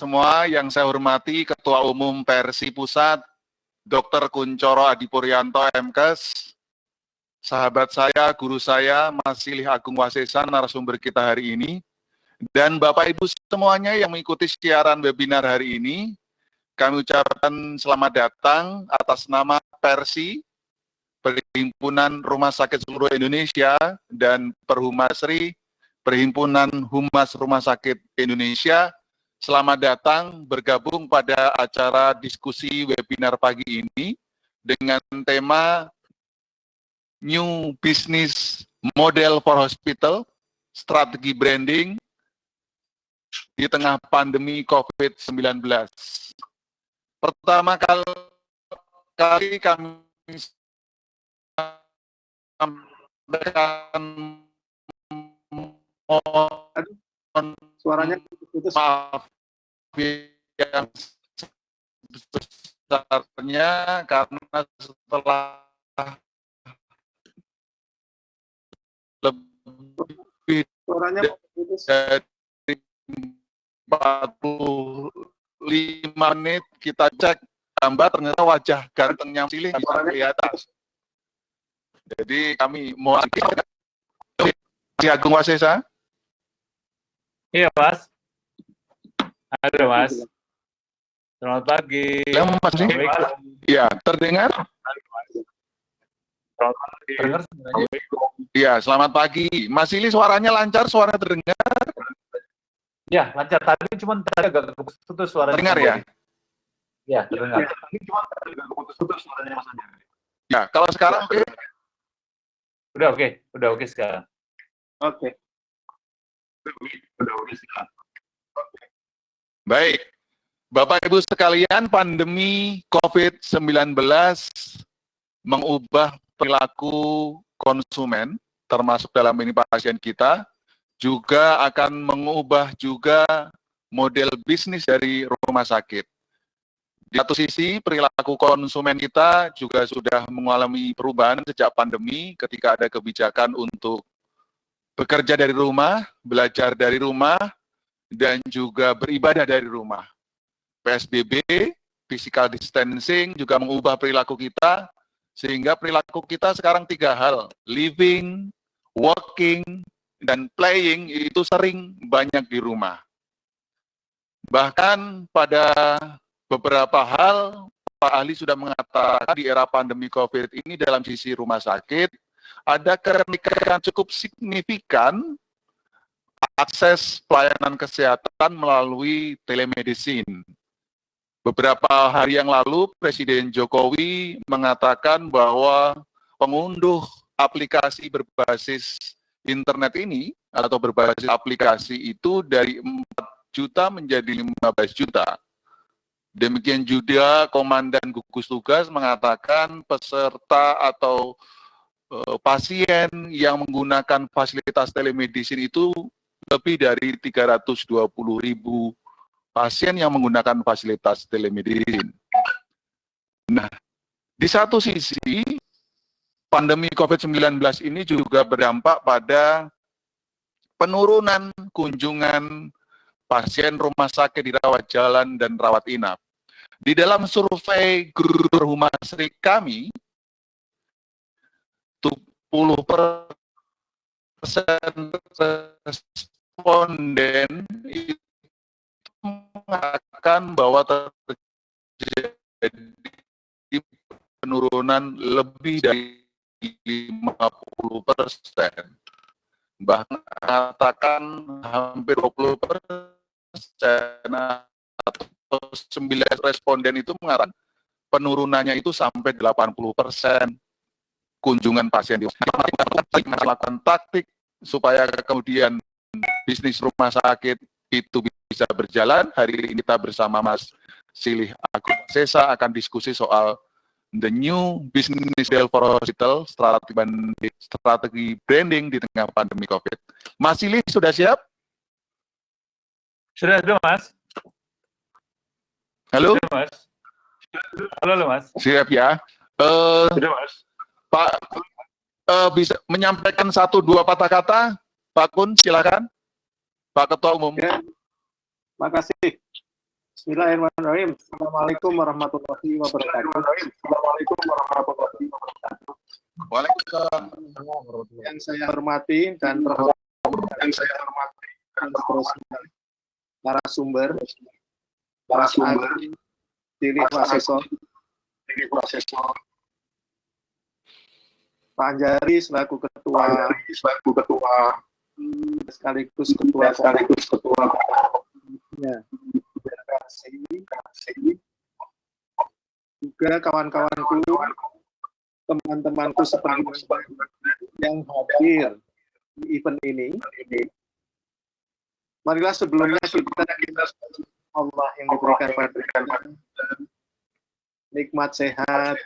semua, yang saya hormati Ketua Umum Persi Pusat, Dr. Kuncoro Adipuryanto MKes, sahabat saya, guru saya, Mas Silih Agung Wasesa, narasumber kita hari ini, dan Bapak Ibu semuanya yang mengikuti siaran webinar hari ini, kami ucapkan selamat datang atas nama Persi, Perhimpunan Rumah Sakit Seluruh Indonesia, dan Perhumasri, Perhimpunan Humas Rumah Sakit Indonesia. Selamat datang bergabung pada acara diskusi webinar pagi ini dengan tema New Business Model for Hospital, Strategi Branding di tengah pandemi COVID-19. Pertama kali kami sampaikan Suaranya putus. maaf yang sebesarnya karena setelah lebih Suaranya putus. dari 45 menit kita cek gambar, ternyata wajah gantengnya Silih bisa kelihatan. Jadi kami mau Si Agung Wasesa. Iya, Mas. Ada, Mas. Selamat pagi. Assalamualaikum. Ya, terdengar? Dengar sebenarnya. Ya, selamat pagi. Mas Silih, suaranya lancar, suara terdengar? Ya, lancar. Tadi cuma agak putus suaranya. Terdengar ya? Ya, terdengar. Tadi cuma agak putus suaranya Mas Andi. Ya, kalau sekarang Udah oke sekarang. Oke. baik. Bapak Ibu sekalian, pandemi COVID-19 mengubah perilaku konsumen, termasuk dalam ini pasien kita, juga akan mengubah juga model bisnis dari rumah sakit. Di satu sisi, perilaku konsumen kita juga sudah mengalami perubahan sejak pandemi ketika ada kebijakan untuk bekerja dari rumah, belajar dari rumah, dan juga beribadah dari rumah. PSBB, physical distancing juga mengubah perilaku kita, sehingga perilaku kita sekarang 3 hal, living, working, dan playing itu sering banyak di rumah. Bahkan pada beberapa hal, Pak ahli sudah mengatakan di era pandemi COVID ini dalam sisi rumah sakit, ada kenaikan cukup signifikan akses pelayanan kesehatan melalui telemedicine. Beberapa hari yang lalu, Presiden Jokowi mengatakan bahwa pengunduh aplikasi berbasis internet ini, atau berbasis aplikasi itu dari 4 juta menjadi 15 juta. Demikian juga Komandan Gugus Tugas mengatakan peserta atau pasien yang menggunakan fasilitas telemedicine itu lebih dari 320.000 pasien yang menggunakan fasilitas telemedicine. Nah, di satu sisi, pandemi COVID-19 ini juga berdampak pada penurunan kunjungan pasien rumah sakit di rawat jalan dan rawat inap. Di dalam survei guru Perhumasri kami, 70% responden itu mengatakan bahwa terjadi penurunan lebih dari 50%. Bahkan mengatakan hampir 20% atau 9 responden itu mengatakan penurunannya itu sampai 80% kunjungan pasien di melakukan taktik supaya kemudian bisnis rumah sakit itu bisa berjalan. Hari ini kita bersama Mas Silih Agung Wasesa akan diskusi soal the new business model for hospital, strategi branding di tengah pandemi COVID. Mas Silih sudah siap? Sudah, Mas. Halo? Sudah, Mas. Halo, Mas. Siap ya. Sudah, Mas. Pak, bisa menyampaikan 1-2 patah kata? Pak Kun, silakan. Pak Ketua Umum. Ya. Makasih. Bismillahirrahmanirrahim. Assalamualaikum warahmatullahi wabarakatuh. Assalamualaikum warahmatullahi wabarakatuh. Waalaikumsalam. Yang saya hormati dan terhormat, narasumber, Diri Wasesor, Pak Anjari selaku ketua sekaligus ketua juga kawan-kawanku, teman-temanku seperti yang hadir di event ini. Marilah sebelumnya kita Allah yang diberikan pada kita nikmat sehat,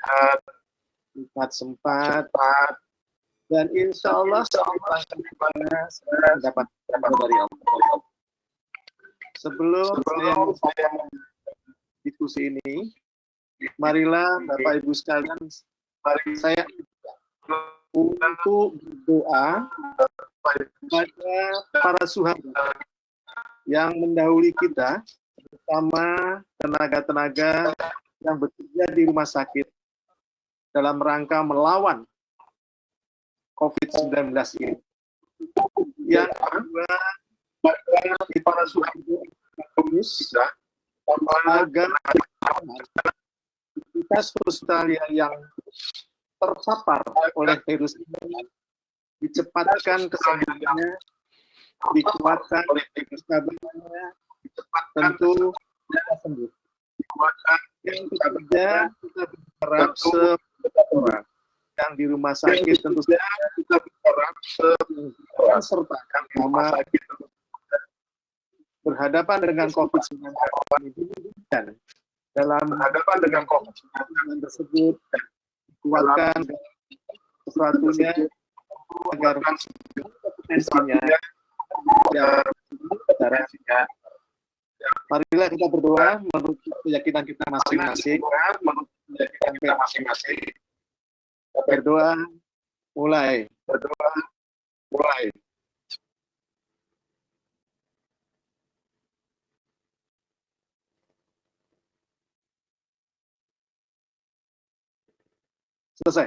nikmat sempat, dan insya Allah dapat dari Allah. Sebelum saya diskusi ini, marilah Bapak Ibu sekalian, saya untuk berdoa kepada para sahabat yang mendahului kita, terutama tenaga-tenaga yang bekerja di rumah sakit dalam rangka melawan COVID-19 ini. Yang kedua, para sahabat agar kita Australia yang terpapar oleh virus ini dicepatkan kesembuhannya, dikuatkan kesabarannya, tentu kita sembuh. Yang ketiga, kita berharap semua yang di rumah sakit tentu saja kita berharap serta rumah sakit berhadapan dengan COVID-19 dan dalam berhadapan dengan COVID-19 tersebut kuatkan sesuatunya agar kompetensinya marilah kita berdoa menurut keyakinan kita masing-masing. Berdoa mulai. Selesai.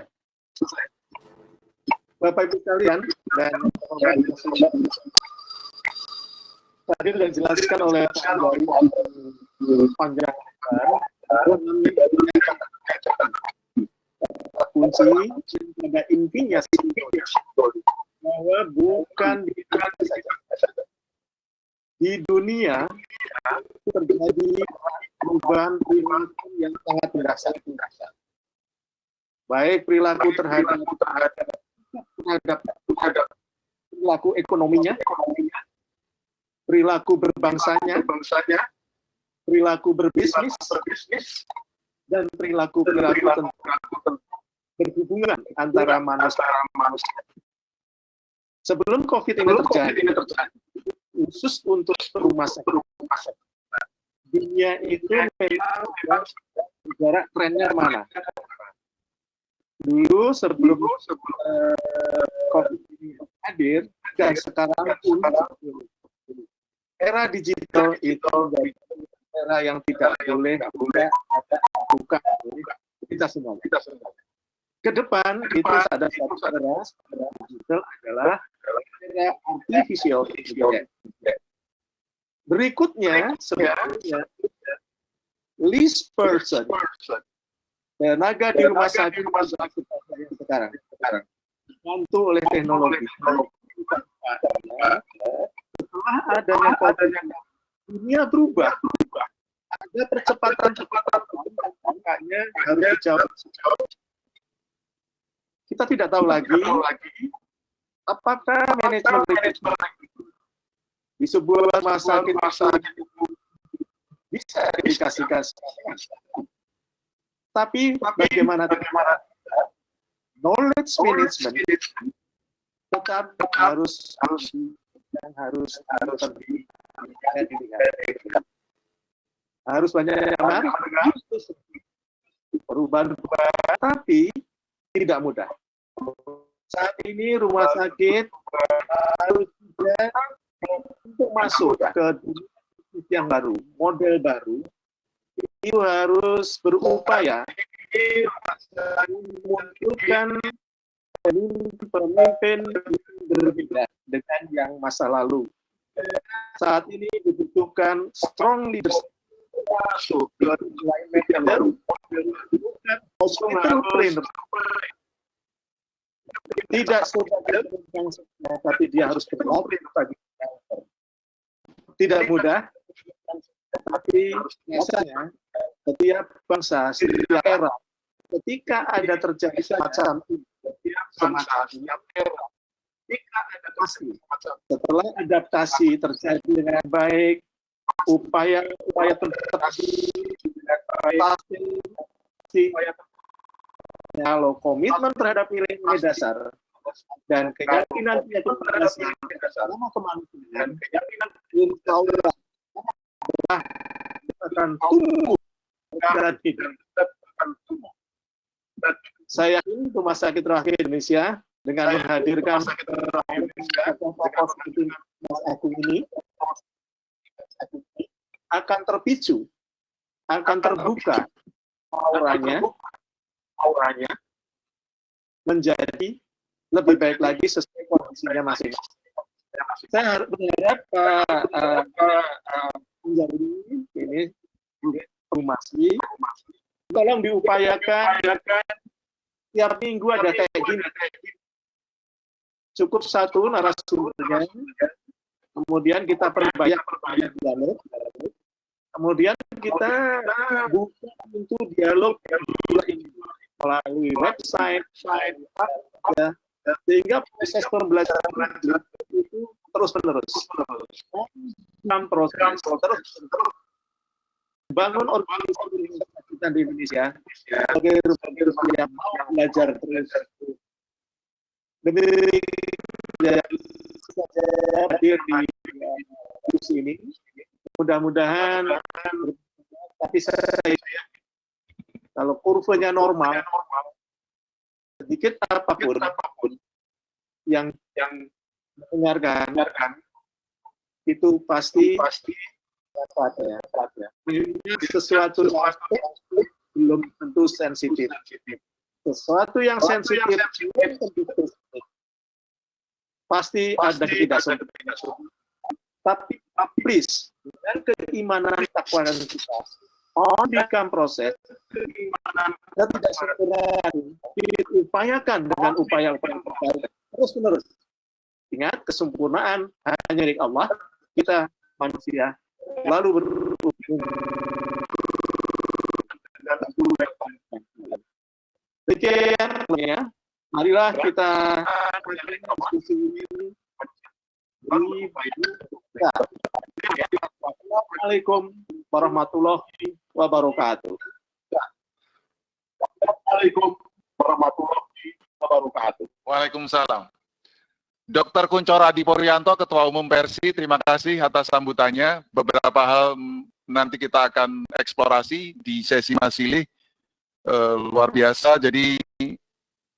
Bapak Ibu sekalian dan tadi sudah dijelaskan oleh panjang kunci pada intinya bahwa bukan di dunia terjadi perubahan perilaku yang sangat mendasar. Baik perilaku terhadap perilaku ekonominya, perilaku berbangsanya, perilaku berbisnis, dan perilaku berhubungan antara manusia. Sebelum COVID ini terjadi, khusus untuk rumah sakit, dunia itu memang bergerak trennya mana? Dulu sebelum COVID ini hadir dan sekarang pun era digital itu era yang tidak boleh buka kita semua. Ke depan itu ada satu era digital adalah era artificial intelligence. Berikutnya sebenarnya least person, tenaga di rumah sakit sekarang dibantu oleh teknologi. Setelah adanya COVID, dunia berubah. Ada percepatan, makanya harus dijawab. Kita tidak tahu lagi apakah manajemen di sebuah rumah sakit bisa dikasihkan. Tapi bagaimana knowledge management tetap harus banyak yang perubahan, tapi tidak mudah. Saat ini rumah sakit harus juga untuk masuk ke yang baru, model baru, itu harus berupaya memunculkan pemimpin berbeda dengan yang masa lalu. Saat ini dibutuhkan strong leadership, yang baru, tidak sebagai bangsa, tapi dia harus berlatih bagi bangsa. Tidak mudah, tapi biasanya setiap bangsa, setiap era, ketika ada terjadi semacam ini, setelah adaptasi terjadi dengan baik, upaya kalau komitmen terhadap nilai-nilai dasar dan keyakinan sama kemanusiaan, insya Allah akan tumbuh. Saya yakin Rumah Sakit Terakhir Indonesia dengan menghadirkan tokoh seperti Mas Agung ini akan terpicu, akan terbuka auranya menjadi lebih baik lagi sesuai kondisinya masing-masing. Saya berharap menjadi ini informasi, tolong diupayakan tiap minggu ada kayak gini. Cukup satu narasumbernya, kemudian kita perbanyak dialog, kemudian kita buka untuk dialog melalui website, ya, sehingga proses pembelajaran itu terus-menerus. Dalam proses terus bangun organisasi kita di Indonesia sebagai rumah yang mau belajar terus. Demikian hadir di sini. Mudah-mudahan, tapi saya kalau kurvanya normal, sedikit apapun yang mendengarkan itu pasti dapat ya. Sesuatu yang belum tentu sensitif. Sesuatu yang sensitif pasti ada ketidaksempurnaan. Tapi please, dengan keimanan takwa kita, ondikan proses keimanan tidak sempurna, diupayakan dengan upaya-upaya terbaik terus-menerus. Ingat, kesempurnaan hanya dari Allah. Kita manusia lalu berhubung dengan demikian ya. Marilah kita diskusi ini. Assalamualaikum warahmatullahi wabarakatuh. Assalamualaikum warahmatullahi wabarakatuh. Waalaikumsalam. Dr. Kuncoro Adipuryanto, Ketua Umum Persi, terima kasih atas sambutannya. Beberapa hal nanti kita akan eksplorasi di sesi Masilih. Luar biasa. Jadi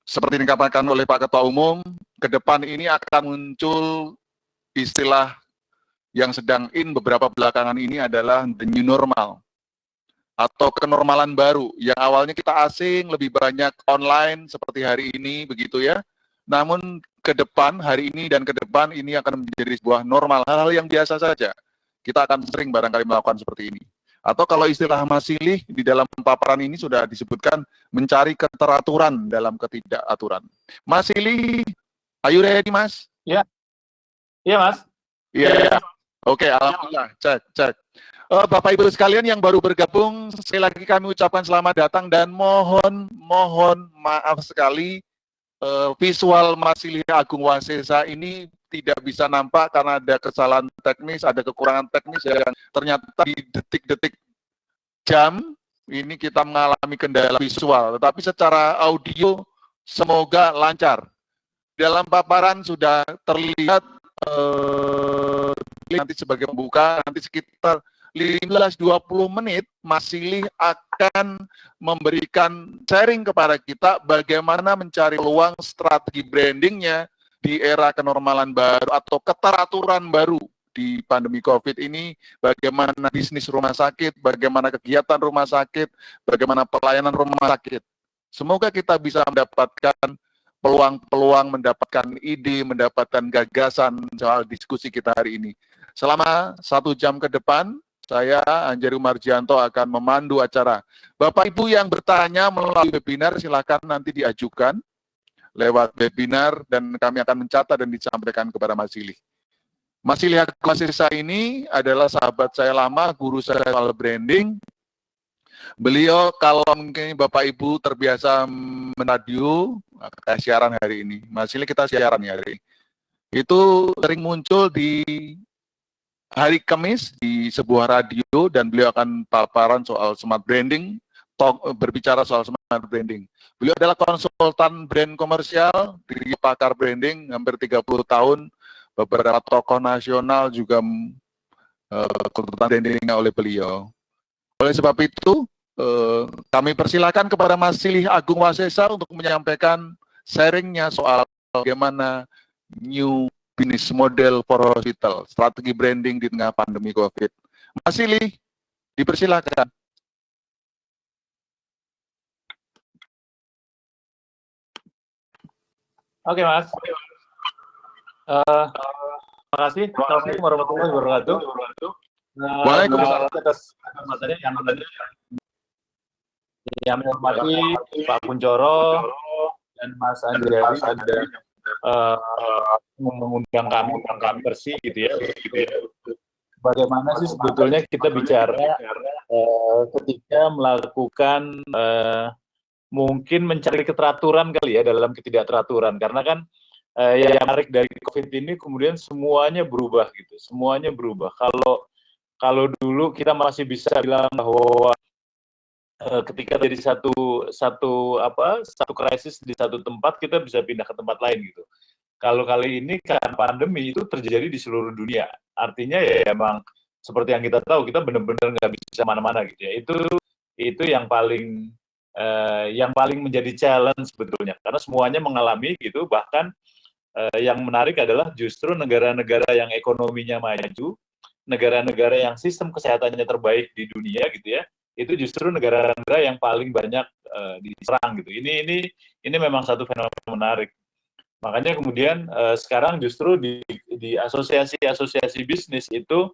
seperti dikatakan oleh Pak Ketua Umum, ke depan ini akan muncul istilah yang sedang in beberapa belakangan ini adalah the new normal atau kenormalan baru yang awalnya kita asing, lebih banyak online seperti hari ini begitu ya. Namun ke depan, hari ini dan ke depan ini akan menjadi sebuah normal, hal-hal yang biasa saja. Kita akan sering barangkali melakukan seperti ini. Atau kalau istilah Masilih di dalam paparan ini sudah disebutkan mencari keteraturan dalam ketidakaturan. Masilih, are you ready, Mas? Ya. Iya, Mas. Iya. Oke, alhamdulillah. Cek. Bapak Ibu sekalian yang baru bergabung, sekali lagi kami ucapkan selamat datang dan mohon maaf sekali visual Masilih Agung Wasesa ini tidak bisa nampak karena ada kesalahan teknis, ada kekurangan teknis yang ternyata di detik-detik jam ini kita mengalami kendala visual, tetapi secara audio semoga lancar. Dalam paparan sudah terlihat nanti sebagai pembuka, nanti sekitar 15-20 menit Masilih akan memberikan sharing kepada kita bagaimana mencari peluang strategi brandingnya di era kenormalan baru atau keteraturan baru di pandemi COVID ini, bagaimana bisnis rumah sakit, bagaimana kegiatan rumah sakit, bagaimana pelayanan rumah sakit. Semoga kita bisa mendapatkan peluang-peluang, mendapatkan ide, mendapatkan gagasan soal diskusi kita hari ini. Selama 1 jam ke depan, saya, Anjari Marjianto, akan memandu acara. Bapak Ibu yang bertanya melalui webinar, silakan nanti diajukan lewat webinar dan kami akan mencatat dan disampaikan kepada Mas Silih. Mas Silih Agung ini adalah sahabat saya lama, guru saya soal branding. Beliau kalau mungkin Bapak Ibu terbiasa radio, kayak siaran hari ini. Mas Silih kita siaran ya hari ini. Itu sering muncul di hari Kamis di sebuah radio dan beliau akan paparan soal smart branding, berbicara soal smart branding. Beliau adalah konsultan brand komersial, diri pakar branding hampir 30 tahun, beberapa tokoh nasional juga konsultan branding oleh beliau. Oleh sebab itu, kami persilakan kepada Mas Silih Agung Wasesa untuk menyampaikan sharingnya soal bagaimana new business model for hospital, strategi branding di tengah pandemi COVID. Mas Silih, dipersilakan. Oke, Mas. Terima kasih. Assalamualaikum warahmatullahi wabarakatuh. Waalaikumsalam. Atas kesempatannya yang menghormati Pak Kuncoro dan Mas Anjari sudah mengundang kami bersih gitu ya. Bagaimana sih sebetulnya kita bicara ketika melakukan mungkin mencari keteraturan kali ya dalam ketidakteraturan, karena kan yang menarik dari COVID ini kemudian semuanya berubah gitu, semuanya berubah. Kalau dulu kita masih bisa bilang bahwa ketika dari satu krisis di satu tempat kita bisa pindah ke tempat lain gitu. Kalau kali ini kan pandemi itu terjadi di seluruh dunia, artinya ya emang seperti yang kita tahu kita benar-benar nggak bisa mana-mana gitu ya. Itu yang paling menjadi challenge sebetulnya, karena semuanya mengalami gitu. Bahkan yang menarik adalah justru negara-negara yang ekonominya maju, negara-negara yang sistem kesehatannya terbaik di dunia gitu ya, itu justru negara-negara yang paling banyak diserang gitu. Ini memang satu fenomena menarik. Makanya kemudian sekarang justru di asosiasi-asosiasi bisnis itu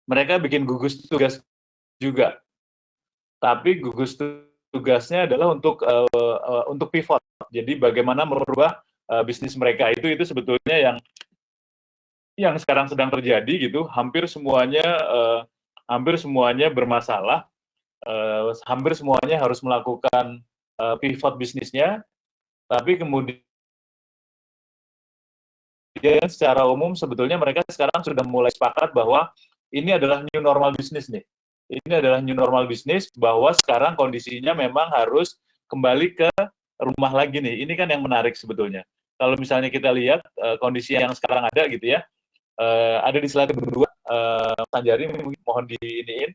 mereka bikin gugus tugas juga. Tapi gugus tugasnya adalah untuk pivot. Jadi bagaimana merubah bisnis mereka itu sebetulnya yang sekarang sedang terjadi gitu. Hampir semuanya bermasalah. Hampir semuanya harus melakukan pivot bisnisnya. Tapi kemudian secara umum sebetulnya mereka sekarang sudah mulai sepakat bahwa ini adalah new normal bisnis nih. Ini adalah new normal bisnis, bahwa sekarang kondisinya memang harus kembali ke rumah lagi nih. Ini kan yang menarik sebetulnya. Kalau misalnya kita lihat kondisi yang sekarang ada gitu ya, ada di slide kedua, Sanjari mohon diiniin.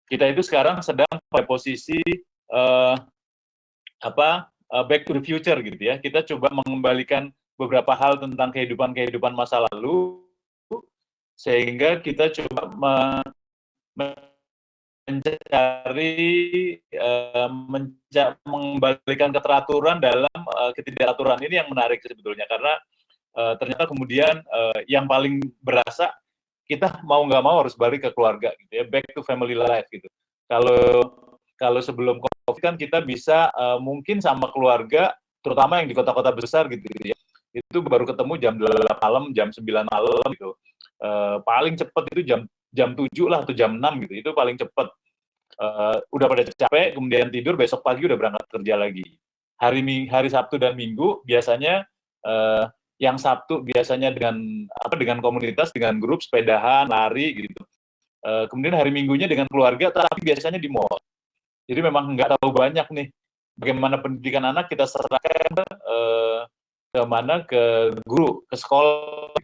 Kita itu sekarang sedang pada posisi back to the future gitu ya. Kita coba mengembalikan beberapa hal tentang kehidupan masa lalu, sehingga kita coba mengembalikan keteraturan dalam ketidakaturan. Ini yang menarik sebetulnya, karena ternyata kemudian yang paling berasa kita mau nggak mau harus balik ke keluarga gitu ya, back to family life gitu. Kalau sebelum COVID kan kita bisa mungkin sama keluarga, terutama yang di kota-kota besar gitu ya, itu baru ketemu jam 8 malam, jam 9 malam gitu. Paling cepat itu jam 7 lah atau jam 6 gitu, itu paling cepat. Udah pada capek, kemudian tidur, besok pagi udah berangkat kerja lagi. Hari Sabtu dan Minggu biasanya yang Sabtu biasanya dengan komunitas, dengan grup sepedahan, lari gitu. Kemudian hari Minggunya dengan keluarga, tapi biasanya di mall. Jadi memang nggak tahu banyak nih bagaimana pendidikan anak kita serahkan ke guru, ke sekolah.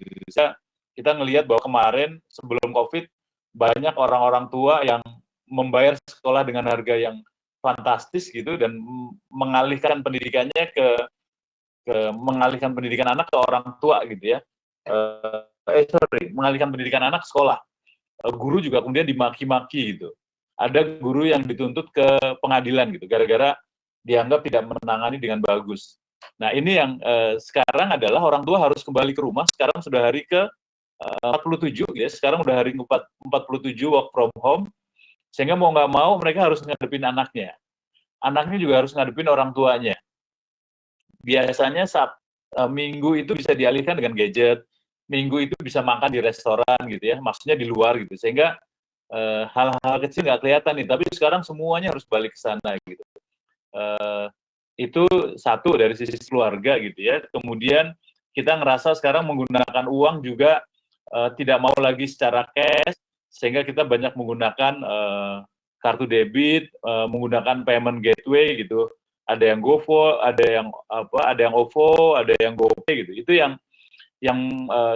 Kita ngelihat bahwa kemarin sebelum COVID banyak orang-orang tua yang membayar sekolah dengan harga yang fantastis gitu, dan mengalihkan pendidikan anak ke orang tua gitu ya. mengalihkan pendidikan anak ke sekolah. Guru juga kemudian dimaki-maki gitu. Ada guru yang dituntut ke pengadilan gitu, gara-gara dianggap tidak menangani dengan bagus. Nah ini yang sekarang adalah orang tua harus kembali ke rumah, sekarang sudah hari ke 47 ya, sekarang udah hari 47 work from home, sehingga mau nggak mau mereka harus ngadepin anaknya. Anaknya juga harus ngadepin orang tuanya. Biasanya minggu itu bisa dialihkan dengan gadget, minggu itu bisa makan di restoran gitu ya, maksudnya di luar gitu, sehingga hal-hal kecil nggak kelihatan nih, tapi sekarang semuanya harus balik ke sana gitu. Itu satu dari sisi keluarga gitu ya. Kemudian kita ngerasa sekarang menggunakan uang juga tidak mau lagi secara cash, sehingga kita banyak menggunakan kartu debit, menggunakan payment gateway gitu. Ada yang GoFo, ada yang OVO, ada yang GoPay gitu. Itu yang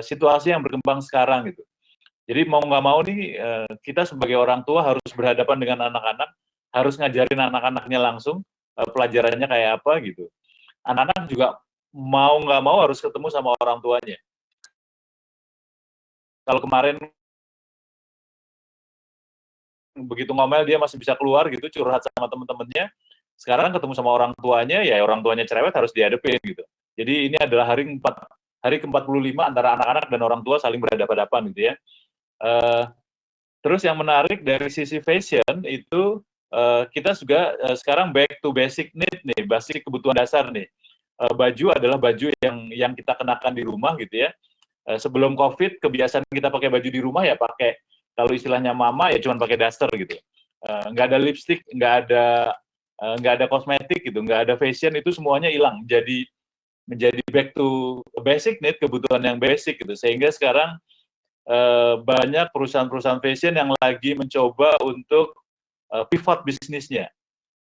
situasi yang berkembang sekarang gitu. Jadi mau nggak mau nih kita sebagai orang tua harus berhadapan dengan anak-anak, harus ngajarin anak-anaknya langsung pelajarannya kayak apa gitu. Anak-anak juga mau nggak mau harus ketemu sama orang tuanya. Kalau kemarin begitu ngomel dia masih bisa keluar gitu, curhat sama temen-temennya, sekarang ketemu sama orang tuanya, ya orang tuanya cerewet harus dihadapin gitu. Jadi ini adalah hari ke-45 antara anak-anak dan orang tua saling berhadapan-hadapan gitu ya. Terus yang menarik dari sisi fashion itu kita juga sekarang back to basic need nih, basic kebutuhan dasar nih. Baju adalah baju yang kita kenakan di rumah gitu ya. Sebelum COVID kebiasaan kita pakai baju di rumah ya pakai, kalau istilahnya mama ya cuma pakai daster gitu. Nggak ada lipstick, nggak ada kosmetik gitu, nggak ada fashion, itu semuanya hilang. Menjadi back to basic need, kebutuhan yang basic gitu. Sehingga sekarang banyak perusahaan-perusahaan fashion yang lagi mencoba untuk pivot bisnisnya.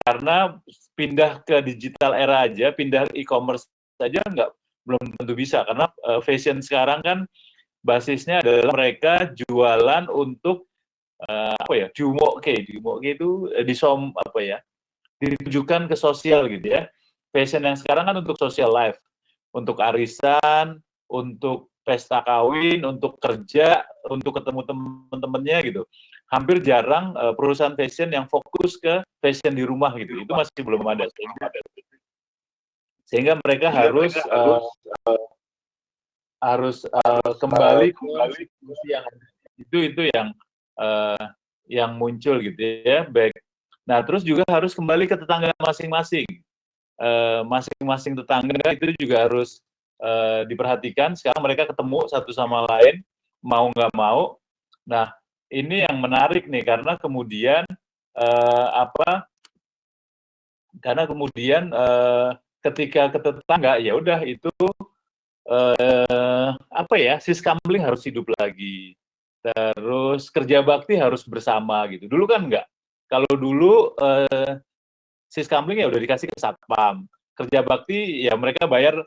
Karena pindah ke digital era aja, pindah e-commerce saja belum tentu bisa. Karena fashion sekarang kan basisnya adalah mereka jualan untuk jumoke itu ditujukan ke sosial gitu ya. Fashion yang sekarang kan untuk social life, untuk arisan, untuk pesta kawin, untuk kerja, untuk ketemu teman-temannya gitu. Hampir jarang perusahaan fashion yang fokus ke fashion di rumah gitu. Itu masih belum ada. Sehingga mereka harus kembali ke yang itu yang muncul gitu ya. Baik. Nah, terus juga harus kembali ke tetangga masing-masing. Masing-masing tetangga itu juga harus diperhatikan. Sekarang mereka ketemu satu sama lain, mau nggak mau. Nah, ini yang menarik nih, karena kemudian ketika ke tetangga, ya udah itu siskamling harus hidup lagi. Terus kerja bakti harus bersama gitu. Dulu kan enggak. Kalau dulu siskamling ya udah dikasih ke satpam. Kerja bakti ya mereka bayar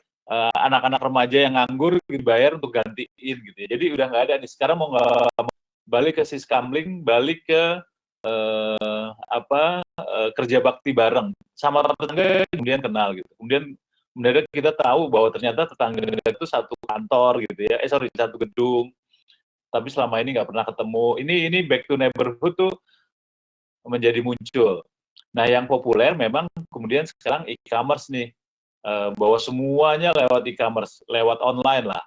anak-anak remaja yang nganggur dibayar untuk gantiin gitu ya. Jadi udah nggak ada nih. Sekarang mau nggak balik ke siskamling, balik ke kerja bakti bareng sama tetangga, kemudian kenal gitu. Kemudian mendadak kita tahu bahwa ternyata tetangga itu satu kantor gitu ya. Satu gedung. Tapi selama ini nggak pernah ketemu. Ini back to neighborhood tuh menjadi muncul. Nah, yang populer memang kemudian sekarang e-commerce nih, bahwa semuanya lewat e-commerce, lewat online lah.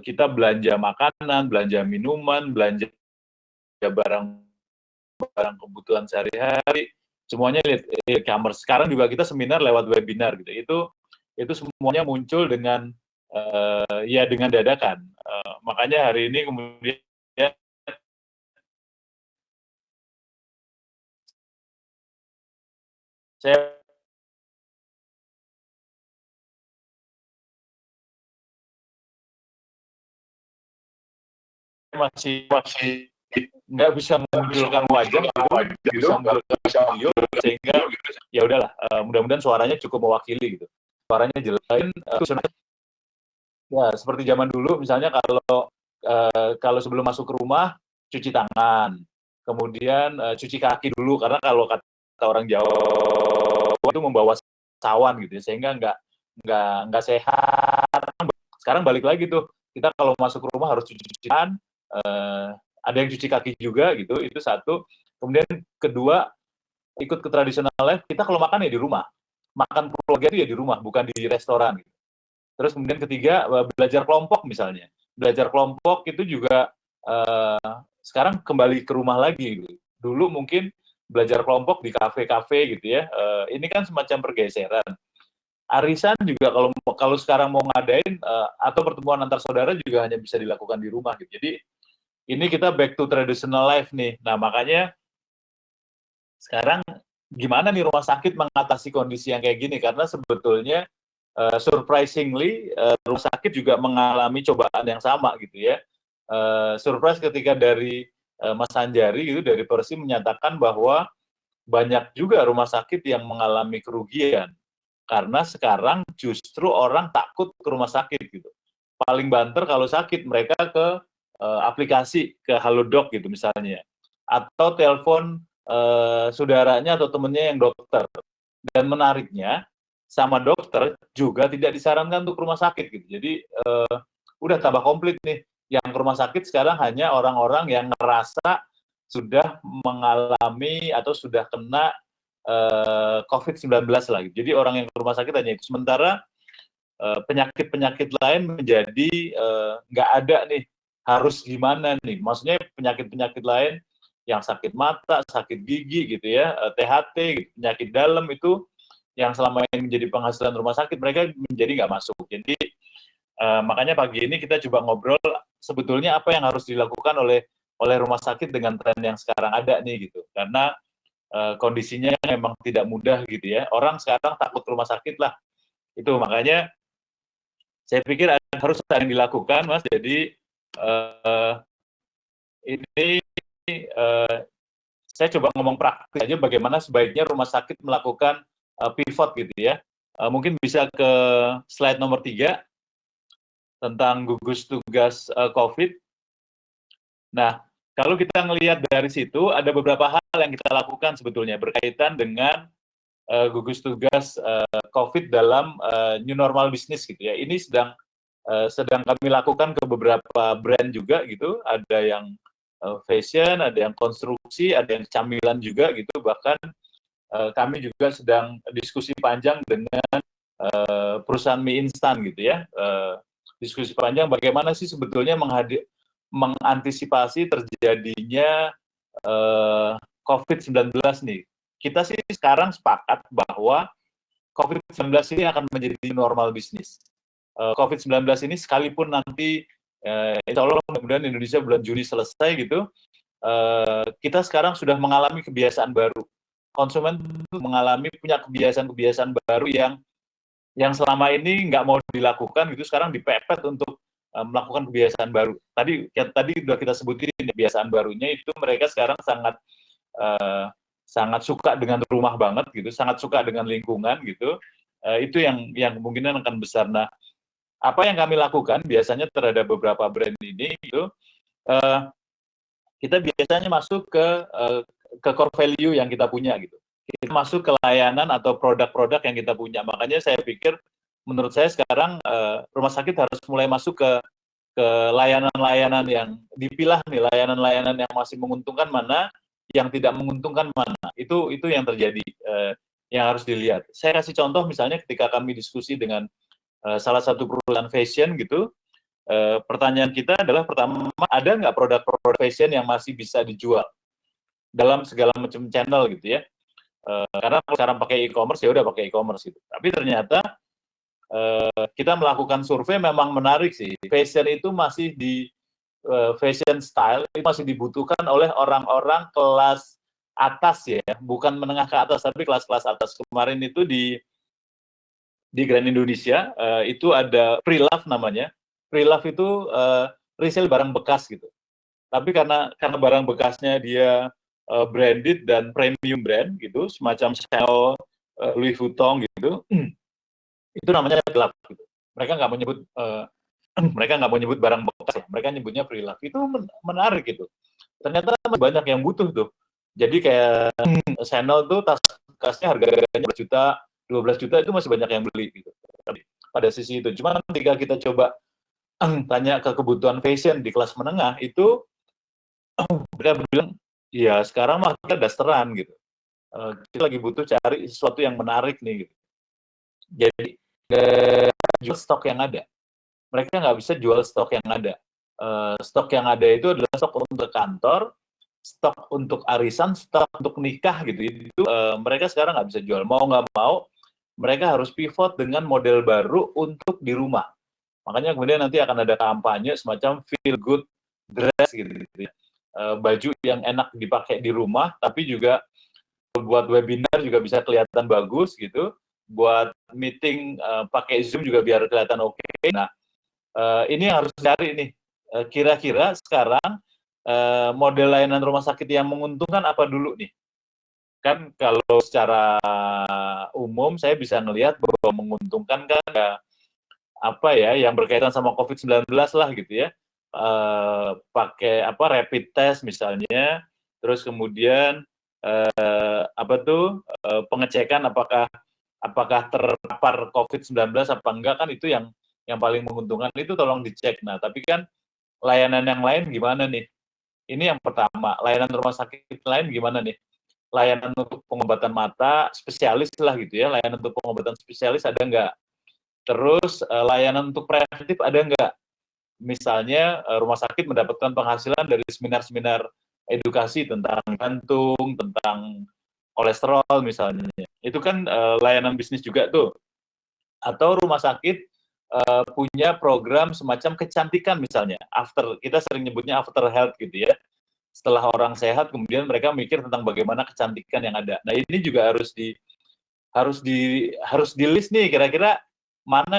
Kita belanja makanan, belanja minuman, belanja barang kebutuhan sehari-hari, semuanya lewat e-commerce. Sekarang juga kita seminar lewat webinar gitu. Itu semuanya muncul dengan dengan dadakan. Makanya hari ini kemudian saya masih nggak bisa memunculkan wajah, bisa memunculkan video, sehingga ya udahlah, mudah-mudahan suaranya cukup mewakili gitu. Suaranya jelas. Ya seperti zaman dulu, misalnya kalau sebelum masuk ke rumah cuci tangan, kemudian cuci kaki dulu, karena kalau kata orang Jawa itu membawa sawan gitu, sehingga nggak sehat. Sekarang balik lagi tuh, kita kalau masuk rumah harus cuci-cucian, ada yang cuci kaki juga gitu, itu satu. Kemudian kedua, ikut ke traditional life, kita kalau makan ya di rumah. Makan keluarga itu ya di rumah, bukan di restoran. Gitu. Terus kemudian ketiga, belajar kelompok misalnya. Belajar kelompok itu juga sekarang kembali ke rumah lagi. Gitu. Dulu mungkin belajar kelompok di kafe-kafe gitu ya. Ini kan semacam pergeseran. Arisan juga kalau sekarang mau ngadain atau pertemuan antar saudara juga hanya bisa dilakukan di rumah gitu. Jadi ini kita back to traditional life nih. Nah, makanya sekarang gimana nih rumah sakit mengatasi kondisi yang kayak gini? Karena sebetulnya surprisingly rumah sakit juga mengalami cobaan yang sama gitu ya. Surprise ketika dari Mas Anjari gitu dari Persi menyatakan bahwa banyak juga rumah sakit yang mengalami kerugian karena sekarang justru orang takut ke rumah sakit gitu. Paling banter kalau sakit mereka ke aplikasi, ke Halodoc gitu misalnya, atau telepon saudaranya atau temennya yang dokter. Dan menariknya, sama dokter juga tidak disarankan untuk rumah sakit gitu. Jadi udah tambah komplit nih. Yang ke rumah sakit sekarang hanya orang-orang yang ngerasa sudah mengalami atau sudah kena COVID-19 lagi. Jadi orang yang ke rumah sakit hanya itu. Sementara penyakit-penyakit lain menjadi nggak ada nih. Harus gimana nih? Maksudnya penyakit-penyakit lain yang sakit mata, sakit gigi gitu ya, THT, gitu, penyakit dalam itu yang selama ini menjadi penghasilan rumah sakit, mereka menjadi nggak masuk. Jadi makanya pagi ini kita coba ngobrol sebetulnya apa yang harus dilakukan oleh rumah sakit dengan tren yang sekarang ada nih gitu. Karena kondisinya memang tidak mudah gitu ya. Orang sekarang takut rumah sakit lah. Itu makanya saya pikir harus ada yang dilakukan, Mas. Jadi ini saya coba ngomong praktis aja bagaimana sebaiknya rumah sakit melakukan pivot gitu ya. Mungkin bisa ke slide nomor 3 tentang gugus tugas COVID. Nah, kalau kita ngelihat dari situ, ada beberapa hal yang kita lakukan sebetulnya berkaitan dengan gugus tugas COVID dalam new normal business gitu ya. Ini sedang kami lakukan ke beberapa brand juga gitu. Ada yang fashion, ada yang konstruksi, ada yang camilan juga gitu. Bahkan kami juga sedang diskusi panjang dengan perusahaan mie instan gitu ya. Diskusi panjang bagaimana sih sebetulnya mengantisipasi terjadinya COVID-19 nih. Kita sih sekarang sepakat bahwa COVID-19 ini akan menjadi normal bisnis. COVID-19 ini sekalipun nanti insya Allah mudah-mudahan Indonesia bulan Juni selesai gitu, kita sekarang sudah mengalami kebiasaan baru. Konsumen punya kebiasaan-kebiasaan baru yang selama ini nggak mau dilakukan gitu, sekarang dipepet untuk melakukan kebiasaan baru. Tadi sudah kita sebutin kebiasaan barunya itu mereka sekarang sangat suka dengan rumah banget gitu, sangat suka dengan lingkungan gitu. Itu yang kemungkinan akan besar. Nah, apa yang kami lakukan biasanya terhadap beberapa brand ini itu kita biasanya masuk ke core value yang kita punya gitu. Kita masuk ke layanan atau produk-produk yang kita punya. Makanya saya pikir menurut saya sekarang rumah sakit harus mulai masuk ke layanan-layanan yang dipilah nih, layanan-layanan yang masih menguntungkan mana, yang tidak menguntungkan mana. Itu yang terjadi, yang harus dilihat. Saya kasih contoh misalnya ketika kami diskusi dengan salah satu perusahaan fashion gitu, pertanyaan kita adalah pertama, ada nggak produk-produk fashion yang masih bisa dijual dalam segala macam channel gitu ya. Karena sekarang pakai e-commerce ya udah pakai e-commerce gitu. Tapi ternyata kita melakukan survei memang menarik sih. Fashion itu masih fashion style itu masih dibutuhkan oleh orang-orang kelas atas ya, bukan menengah ke atas tapi kelas-kelas atas. Kemarin itu di Grand Indonesia itu ada pre-love namanya. Pre-love itu resale barang bekas gitu. Tapi karena barang bekasnya dia branded dan premium brand gitu, semacam Chanel, Louis Vuitton gitu, itu namanya pre-love gitu. Mereka nggak mau nyebut barang bekas, mereka nyebutnya pre-love. Itu menarik gitu. Ternyata banyak yang butuh tuh. Jadi kayak Chanel tuh tasnya harganya 12 juta itu masih banyak yang beli gitu. Pada sisi itu. Cuma ketika kita coba tanya ke kebutuhan fashion di kelas menengah itu mereka bilang ya sekarang mah kita dasteran gitu. Kita lagi butuh cari sesuatu yang menarik nih gitu. Jadi jual stok yang ada. Mereka nggak bisa jual stok yang ada. Stok yang ada itu adalah stok untuk kantor, stok untuk arisan, stok untuk nikah gitu. Itu mereka sekarang nggak bisa jual. Mau nggak mau, mereka harus pivot dengan model baru untuk di rumah. Makanya kemudian nanti akan ada kampanye semacam feel good dress gitu ya. Baju yang enak dipakai di rumah, tapi juga buat webinar juga bisa kelihatan bagus gitu. Buat meeting pakai Zoom juga biar kelihatan oke. Nah, ini yang harus cari nih. Kira-kira sekarang model layanan rumah sakit yang menguntungkan apa dulu nih? Kan kalau secara umum saya bisa ngelihat bahwa menguntungkan kan apa ya yang berkaitan sama COVID-19 lah gitu ya. Pakai apa rapid test misalnya, terus kemudian pengecekan apakah terpapar COVID-19 apa enggak, kan itu yang paling menguntungkan, itu tolong dicek. Nah, tapi kan layanan yang lain gimana nih? Ini yang pertama, layanan rumah sakit lain gimana nih? Layanan untuk pengobatan mata spesialis lah gitu ya, layanan untuk pengobatan spesialis ada nggak? Terus layanan untuk preventif ada nggak? Misalnya rumah sakit mendapatkan penghasilan dari seminar-seminar edukasi tentang jantung, tentang kolesterol misalnya. Itu kan layanan bisnis juga tuh. Atau rumah sakit punya program semacam kecantikan misalnya. Kita sering nyebutnya after health gitu ya. Setelah orang sehat, kemudian mereka mikir tentang bagaimana kecantikan yang ada. Nah, ini juga harus di list nih, kira-kira mana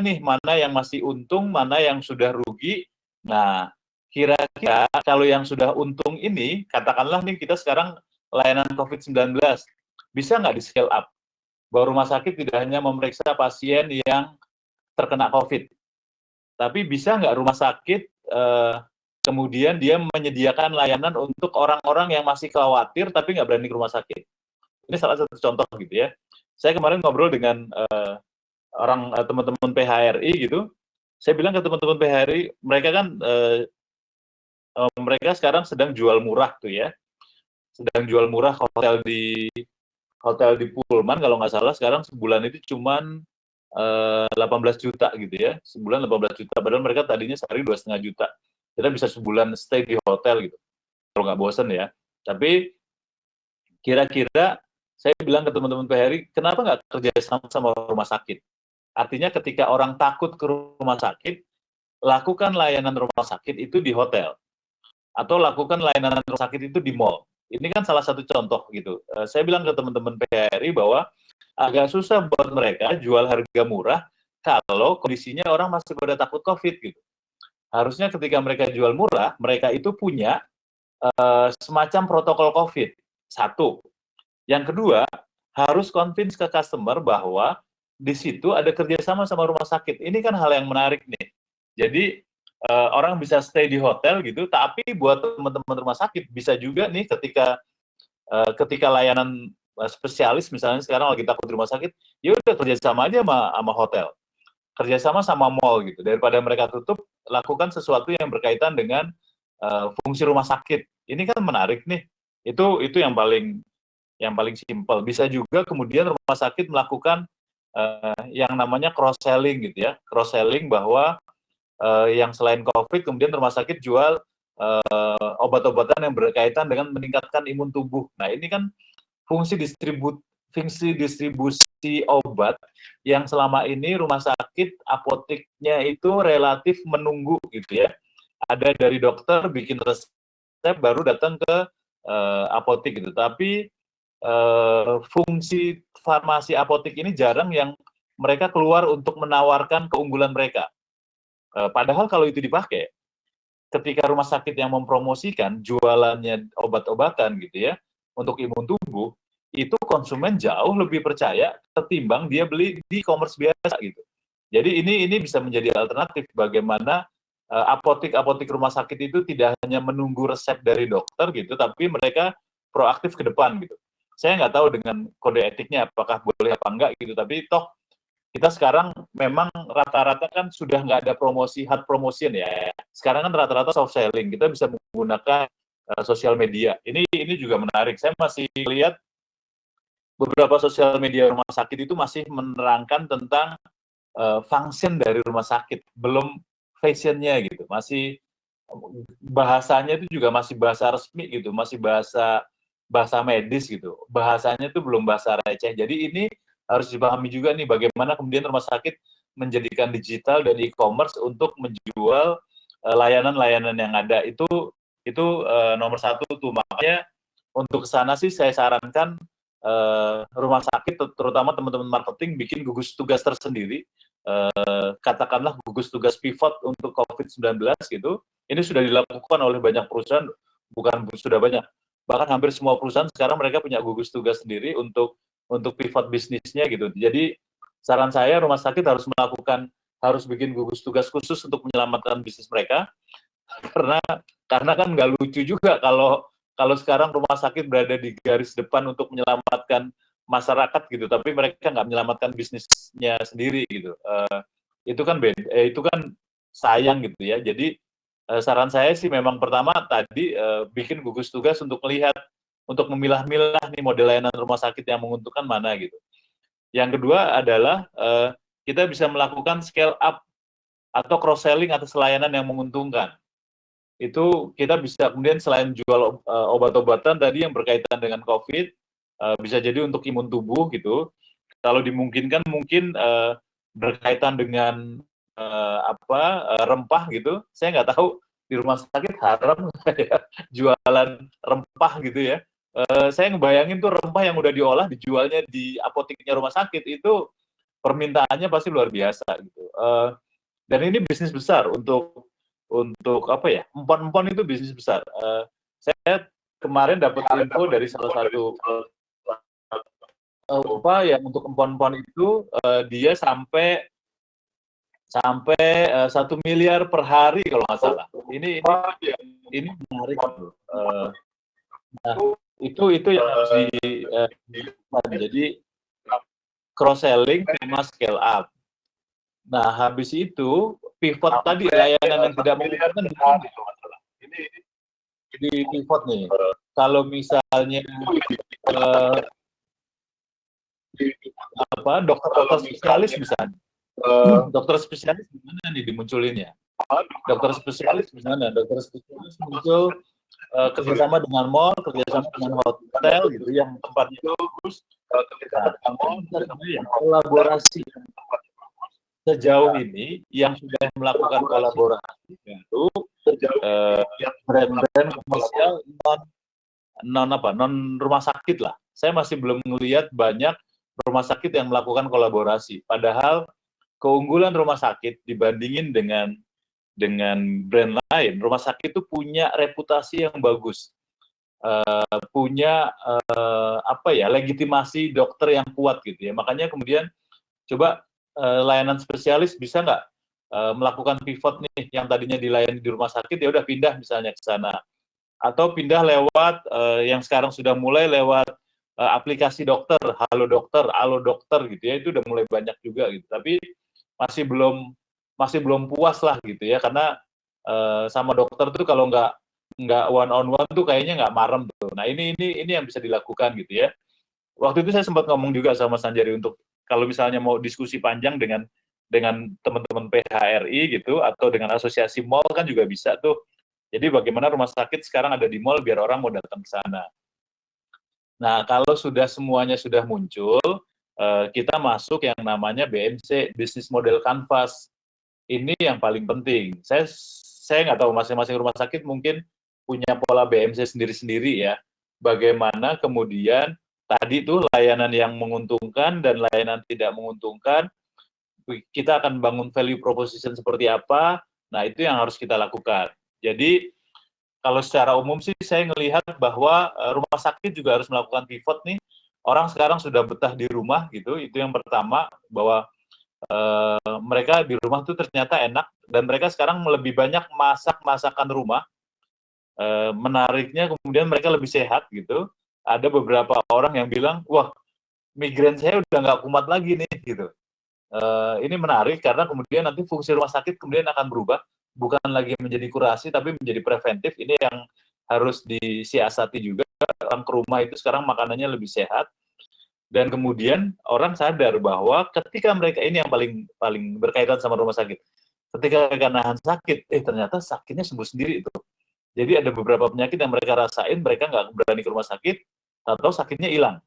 yang masih untung, mana yang sudah rugi. Nah, kira-kira kalau yang sudah untung ini, katakanlah nih kita sekarang layanan COVID-19, bisa nggak di scale up? Bahwa rumah sakit tidak hanya memeriksa pasien yang terkena COVID, tapi bisa nggak rumah sakit kemudian dia menyediakan layanan untuk orang-orang yang masih khawatir tapi nggak berani ke rumah sakit. Ini salah satu contoh gitu ya. Saya kemarin ngobrol dengan teman-teman PHRI gitu. Saya bilang ke teman-teman PHRI, mereka kan mereka sekarang sedang jual murah tuh ya. Sedang jual murah hotel di Pullman kalau nggak salah sekarang sebulan itu cuman 18 juta gitu ya. Sebulan 18 juta. Padahal mereka tadinya sehari 2,5 juta. Kita bisa sebulan stay di hotel gitu. Kalau nggak bosan ya. Tapi kira-kira saya bilang ke teman-teman PHRI, kenapa nggak kerja sama rumah sakit? Artinya ketika orang takut ke rumah sakit, lakukan layanan rumah sakit itu di hotel. Atau lakukan layanan rumah sakit itu di mall. Ini kan salah satu contoh gitu. Saya bilang ke teman-teman PHRI bahwa agak susah buat mereka jual harga murah kalau kondisinya orang masih pada takut COVID gitu. Harusnya ketika mereka jual murah, mereka itu punya semacam protokol COVID. Satu. Yang kedua, harus convince ke customer bahwa di situ ada kerjasama sama rumah sakit. Ini kan hal yang menarik nih. Jadi orang bisa stay di hotel gitu, tapi buat teman-teman rumah sakit bisa juga nih ketika layanan spesialis misalnya sekarang lagi takut di rumah sakit, ya udah kerjasama aja sama hotel, kerjasama sama mall gitu. Daripada mereka tutup, lakukan sesuatu yang berkaitan dengan fungsi rumah sakit. Ini kan menarik nih. Itu yang paling simpel. Bisa juga kemudian rumah sakit melakukan yang namanya cross selling gitu ya. Cross selling bahwa yang selain COVID kemudian rumah sakit jual obat-obatan yang berkaitan dengan meningkatkan imun tubuh. Nah, ini kan fungsi distribusi obat yang selama ini rumah sakit apoteknya itu relatif menunggu gitu ya. Ada dari dokter bikin resep baru datang ke apotek gitu. Tapi fungsi farmasi apotek ini jarang yang mereka keluar untuk menawarkan keunggulan mereka. Padahal kalau itu dipakai, ketika rumah sakit yang mempromosikan jualannya obat-obatan gitu ya, untuk imun tubuh, itu konsumen jauh lebih percaya ketimbang dia beli di e-commerce biasa gitu. Jadi ini bisa menjadi alternatif bagaimana apotek rumah sakit itu tidak hanya menunggu resep dari dokter gitu, tapi mereka proaktif ke depan gitu. Saya nggak tahu dengan kode etiknya apakah boleh apa enggak gitu, tapi toh kita sekarang memang rata-rata kan sudah nggak ada promosi, hard promotion ya. Sekarang kan rata-rata soft selling, kita bisa menggunakan sosial media. Ini juga menarik. Saya masih lihat beberapa sosial media rumah sakit itu masih menerangkan tentang function dari rumah sakit, belum fashionnya gitu. Masih bahasanya itu juga masih bahasa resmi gitu, masih bahasa medis gitu. Bahasanya itu belum bahasa receh. Jadi ini harus dipahami juga nih bagaimana kemudian rumah sakit menjadikan digital dan e-commerce untuk menjual layanan-layanan yang ada. Itu nomor satu tuh. Makanya untuk ke sana sih saya sarankan rumah sakit, terutama teman-teman marketing, bikin gugus tugas tersendiri. Katakanlah gugus tugas pivot untuk COVID-19 gitu. Ini sudah dilakukan oleh banyak perusahaan, bukan sudah banyak, bahkan hampir semua perusahaan sekarang mereka punya gugus tugas sendiri untuk pivot bisnisnya gitu. Jadi saran saya rumah sakit harus bikin gugus tugas khusus untuk menyelamatkan bisnis mereka, karena kan nggak lucu juga kalau sekarang rumah sakit berada di garis depan untuk menyelamatkan masyarakat gitu, tapi mereka nggak menyelamatkan bisnisnya sendiri gitu. Itu kan sayang gitu ya. Jadi saran saya sih memang pertama tadi bikin gugus tugas untuk memilah-milah nih model layanan rumah sakit yang menguntungkan mana gitu. Yang kedua adalah kita bisa melakukan scale up atau cross selling atas layanan yang menguntungkan. Itu kita bisa kemudian selain jual obat-obatan tadi yang berkaitan dengan COVID, bisa jadi untuk imun tubuh gitu. Kalau dimungkinkan mungkin berkaitan dengan rempah gitu. Saya nggak tahu di rumah sakit haram ya, jualan rempah gitu ya. Saya ngebayangin tuh rempah yang udah diolah dijualnya di apoteknya rumah sakit itu permintaannya pasti luar biasa gitu. Dan ini bisnis besar untuk apa ya? Empon-empon itu bisnis besar. Saya kemarin dapat info dari salah satu yang untuk empon-empon itu dia sampai 1 miliar per hari kalau nggak salah. Ini menarik. Nah, itu yang harus jadi cross selling sama scale up. Nah, habis itu pivot tadi layanan yang tidak memungkinkan di pivot nih. Kalau misalnya dokter spesialis misalnya. Dokter spesialis gimana nih dimunculinnya? Dokter spesialis gimana? Dokter spesialis muncul kerjasama dengan mall, kerjasama dengan hotel gitu, yang tempatnya bagus, kolaborasi. Sejauh ini yang sudah melakukan kolaborasi itu brand-brand komersial non rumah sakit lah. Saya masih belum melihat banyak rumah sakit yang melakukan kolaborasi. Padahal keunggulan rumah sakit dibandingin dengan brand lain, rumah sakit itu punya reputasi yang bagus, punya legitimasi dokter yang kuat gitu ya. Makanya kemudian coba layanan spesialis bisa nggak melakukan pivot nih yang tadinya dilayani di rumah sakit ya udah pindah misalnya ke sana, atau pindah lewat yang sekarang sudah mulai lewat aplikasi dokter, Halo Dokter gitu ya, itu udah mulai banyak juga gitu. Tapi masih belum puas lah gitu ya, karena sama dokter tuh kalau nggak one on one tuh kayaknya nggak marem tuh. Nah ini yang bisa dilakukan gitu ya. Waktu itu saya sempat ngomong juga sama Sanjari untuk kalau misalnya mau diskusi panjang dengan teman-teman PHRI gitu atau dengan asosiasi mall kan juga bisa tuh. Jadi bagaimana rumah sakit sekarang ada di mall biar orang mau datang ke sana. Nah kalau semuanya sudah muncul, kita masuk yang namanya BMC, Business Model Canvas. Ini yang paling penting. Saya nggak tahu masing-masing rumah sakit mungkin punya pola BMC sendiri-sendiri ya. Bagaimana kemudian tadi tuh layanan yang menguntungkan dan layanan tidak menguntungkan, kita akan bangun value proposition seperti apa, nah itu yang harus kita lakukan. Jadi kalau secara umum sih saya melihat bahwa rumah sakit juga harus melakukan pivot nih. Orang sekarang sudah betah di rumah gitu, itu yang pertama, bahwa mereka di rumah tuh ternyata enak, dan mereka sekarang lebih banyak masakan rumah. Menariknya kemudian mereka lebih sehat gitu. Ada beberapa orang yang bilang, wah migrain saya udah nggak kumat lagi nih gitu. ini menarik karena kemudian nanti fungsi rumah sakit kemudian akan berubah, bukan lagi menjadi kurasi tapi menjadi preventif. Ini yang harus disiasati juga. Orang ke rumah itu sekarang makanannya lebih sehat, dan kemudian orang sadar bahwa ketika mereka ini yang paling berkaitan sama rumah sakit, ketika mereka nahan sakit, ternyata sakitnya sembuh sendiri itu. Jadi ada beberapa penyakit yang mereka rasain, mereka nggak berani ke rumah sakit, atau sakitnya hilang.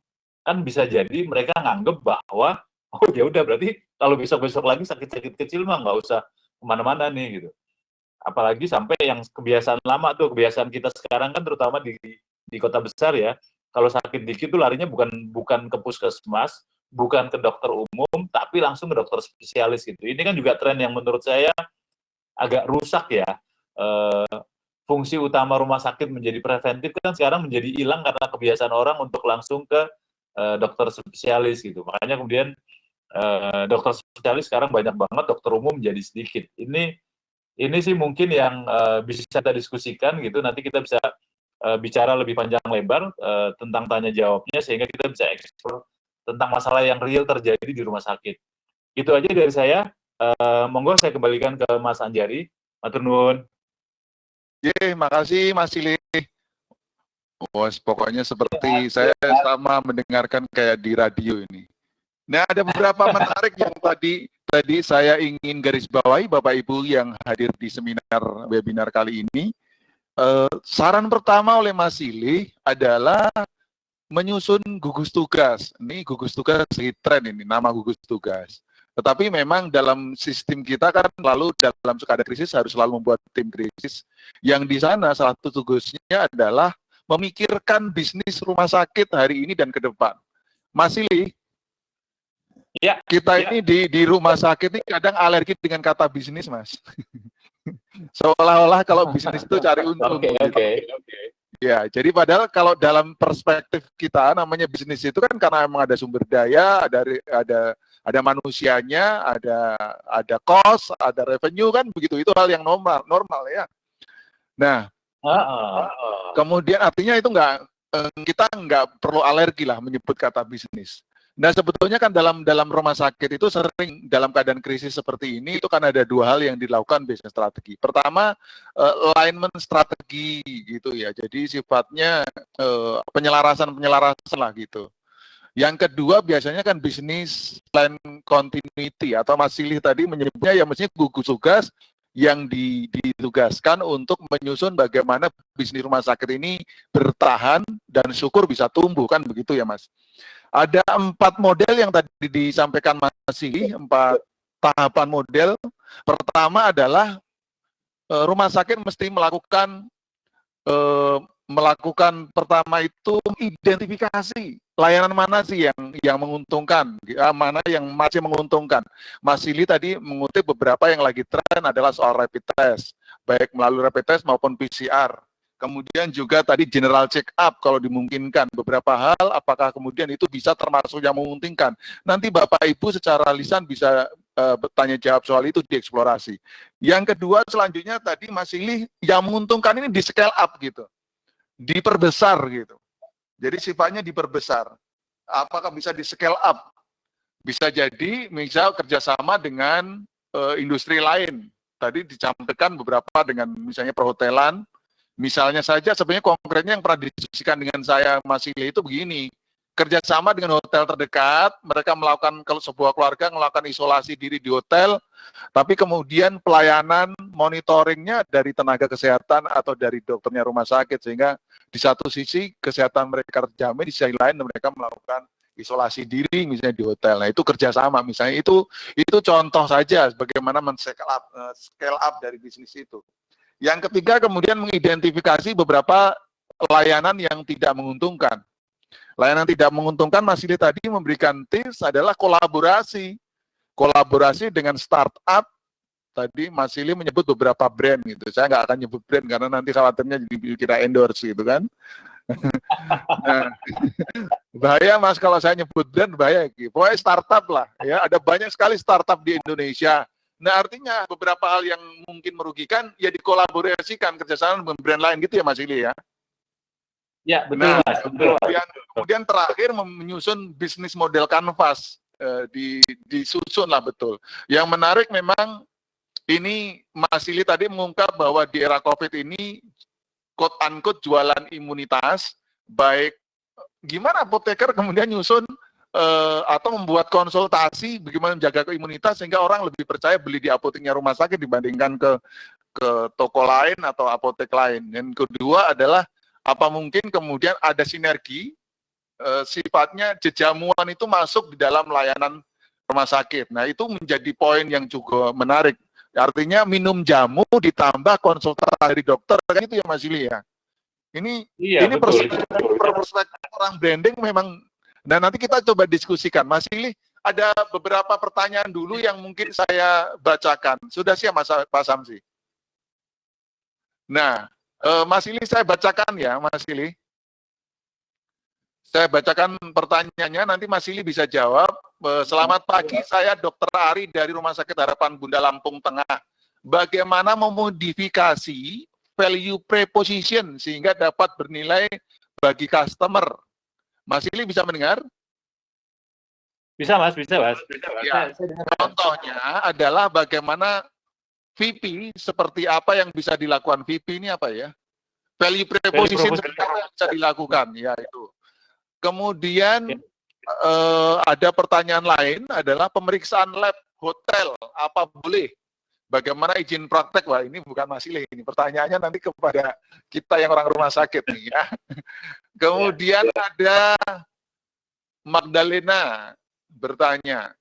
Kan bisa jadi mereka nganggep bahwa, oh ya udah berarti kalau besok-besok lagi sakit-sakit kecil mah nggak usah kemana-mana nih gitu. Apalagi sampai yang kebiasaan lama tuh, kebiasaan kita sekarang kan terutama di kota besar ya, kalau sakit dikit tuh larinya bukan ke puskesmas, bukan ke dokter umum, tapi langsung ke dokter spesialis gitu. Ini kan juga tren yang menurut saya agak rusak ya. Fungsi utama rumah sakit menjadi preventif kan sekarang menjadi hilang karena kebiasaan orang untuk langsung ke dokter spesialis gitu. Makanya kemudian dokter spesialis sekarang banyak banget, dokter umum jadi sedikit. Ini sih mungkin yang bisa kita diskusikan gitu. Nanti kita bisa bicara lebih panjang lebar tentang tanya jawabnya sehingga kita bisa eksplor tentang masalah yang real terjadi di rumah sakit. Itu aja dari saya. Monggo saya kembalikan ke Mas Anjari. Matur nuwun. Makasih Mas Silih. Pokoknya seperti saya sama mendengarkan kayak di radio ini. Nah, ada beberapa menarik yang tadi saya ingin garis bawahi Bapak Ibu yang hadir di webinar kali ini. Saran pertama oleh Mas Silih adalah menyusun gugus tugas. Ini gugus tugas lagi tren ini, nama gugus tugas. Tetapi memang dalam sistem kita kan lalu dalam sekadar krisis harus selalu membuat tim krisis. Yang di sana salah satu tugasnya adalah memikirkan bisnis rumah sakit hari ini dan ke depan. Mas Silih, ya, kita ini di rumah sakit ini kadang alergi dengan kata bisnis, Mas. Seolah-olah kalau bisnis itu cari untung. Oke. Ya, jadi padahal kalau dalam perspektif kita namanya bisnis itu kan karena memang ada sumber daya, ada manusianya, ada cost, ada revenue kan begitu. Itu hal yang normal ya. Nah, kemudian artinya itu kita nggak perlu alergi lah menyebut kata bisnis. Nah, sebetulnya kan dalam rumah sakit itu sering dalam keadaan krisis seperti ini itu kan ada dua hal yang dilakukan bisnis strategi. Pertama, alignment strategi gitu ya. Jadi sifatnya penyelarasan lah gitu. Yang kedua biasanya kan bisnis plan continuity atau Mas Silih tadi menyebutnya ya mestinya gugus tugas yang ditugaskan untuk menyusun bagaimana bisnis rumah sakit ini bertahan dan syukur bisa tumbuh kan begitu ya Mas. Ada 4 model yang tadi disampaikan Mas Silih, 4 tahapan model. Pertama adalah rumah sakit mesti melakukan pertama itu identifikasi layanan mana sih yang menguntungkan, mana yang masih menguntungkan. Mas Silih tadi mengutip beberapa yang lagi tren adalah soal rapid test, baik melalui rapid test maupun PCR. Kemudian juga tadi general check up kalau dimungkinkan beberapa hal, apakah kemudian itu bisa termasuk yang menguntungkan. Nanti Bapak Ibu secara lisan bisa bertanya jawab soal itu dieksplorasi. Yang kedua selanjutnya tadi Mas Silih yang menguntungkan ini di scale up gitu, diperbesar gitu. Jadi sifatnya diperbesar. Apakah bisa di scale up? Bisa jadi misal kerjasama dengan industri lain. Tadi dicampurkan beberapa dengan misalnya perhotelan. Misalnya saja sebenarnya konkretnya yang pernah didiskusikan dengan saya Mas Silih itu begini, kerjasama dengan hotel terdekat, mereka melakukan kalau sebuah keluarga melakukan isolasi diri di hotel, tapi kemudian pelayanan monitoringnya dari tenaga kesehatan atau dari dokternya rumah sakit, sehingga di satu sisi kesehatan mereka terjamin, di sisi lain mereka melakukan isolasi diri misalnya di hotel. Nah itu kerjasama misalnya, itu contoh saja bagaimana scale up dari bisnis itu. Yang ketiga kemudian mengidentifikasi beberapa layanan yang tidak menguntungkan. Layanan tidak menguntungkan Mas Silih tadi memberikan tips adalah kolaborasi. Kolaborasi dengan startup. Tadi Mas Silih menyebut beberapa brand gitu. Saya nggak akan nyebut brand karena nanti khawatirnya jadi kira endorse gitu kan. Nah, bahaya Mas kalau saya nyebut brand, bahaya. Pokoknya startup lah. Ya, ada banyak sekali startup di Indonesia. Nah artinya beberapa hal yang mungkin merugikan ya dikolaborasikan kerjasama dengan brand lain gitu ya Mas Silih ya. Ya betul Mas. Betul. Kemudian terakhir menyusun bisnis model canvas. disusun lah betul. Yang menarik memang ini Mas Ili tadi mengungkap bahwa di era COVID ini quote unquote jualan imunitas, baik gimana apoteker kemudian nyusun atau membuat konsultasi bagaimana menjaga imunitas sehingga orang lebih percaya beli di apoteknya rumah sakit dibandingkan ke toko lain atau apotek lain. Dan kedua adalah apa mungkin kemudian ada sinergi sifatnya jejamuan itu masuk di dalam layanan rumah sakit. Nah, itu menjadi poin yang juga menarik. Artinya minum jamu ditambah konsultasi dari dokter, kan itu ya Mas Ili ya. Ini perspektif orang branding memang. Dan nanti kita coba diskusikan. Mas Ili, ada beberapa pertanyaan dulu yang mungkin saya bacakan. Sudah siap Pak Samsi? Nah, Mas Ili saya bacakan ya, Mas Ili. Saya bacakan pertanyaannya, nanti Mas Ili bisa jawab. Selamat pagi, saya Dr. Ari dari Rumah Sakit Harapan Bunda Lampung Tengah. Bagaimana memodifikasi value preposition sehingga dapat bernilai bagi customer? Mas Ili bisa mendengar? Bisa Mas. Ya, contohnya adalah bagaimana VP, seperti apa yang bisa dilakukan VP ini apa ya? Value preposition seperti apa yang bisa dilakukan, ya itu. Kemudian ada pertanyaan lain adalah pemeriksaan lab hotel, apa boleh? Bagaimana izin praktek? Wah, ini bukan Mas Ili, ini pertanyaannya nanti kepada kita yang orang rumah sakit nih ya. Kemudian ada Magdalena bertanya,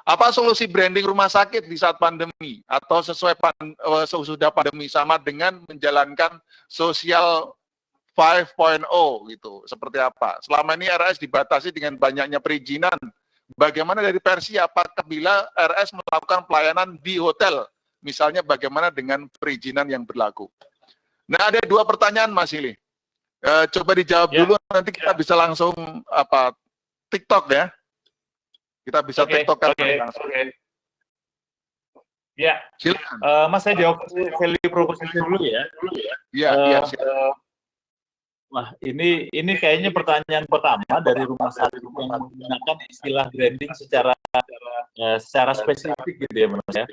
apa solusi branding rumah sakit di saat pandemi atau sesudah pandemi sama dengan menjalankan sosial 5.0 gitu, seperti apa? Selama ini RS dibatasi dengan banyaknya perizinan. Bagaimana dari Persi, apakah bila RS melakukan pelayanan di hotel, misalnya bagaimana dengan perizinan yang berlaku? Nah, ada dua pertanyaan Mas Ili. Coba dijawab dulu, nanti kita bisa langsung TikTok ya. Kita bisa TikTok kan langsung. Ya, silakan. Mas, saya jawab value proposition dulu ya. Iya, Wah, ini kayaknya pertanyaan pertama dari rumah sakit yang menggunakan istilah branding secara spesifik gitu ya, Mas ya.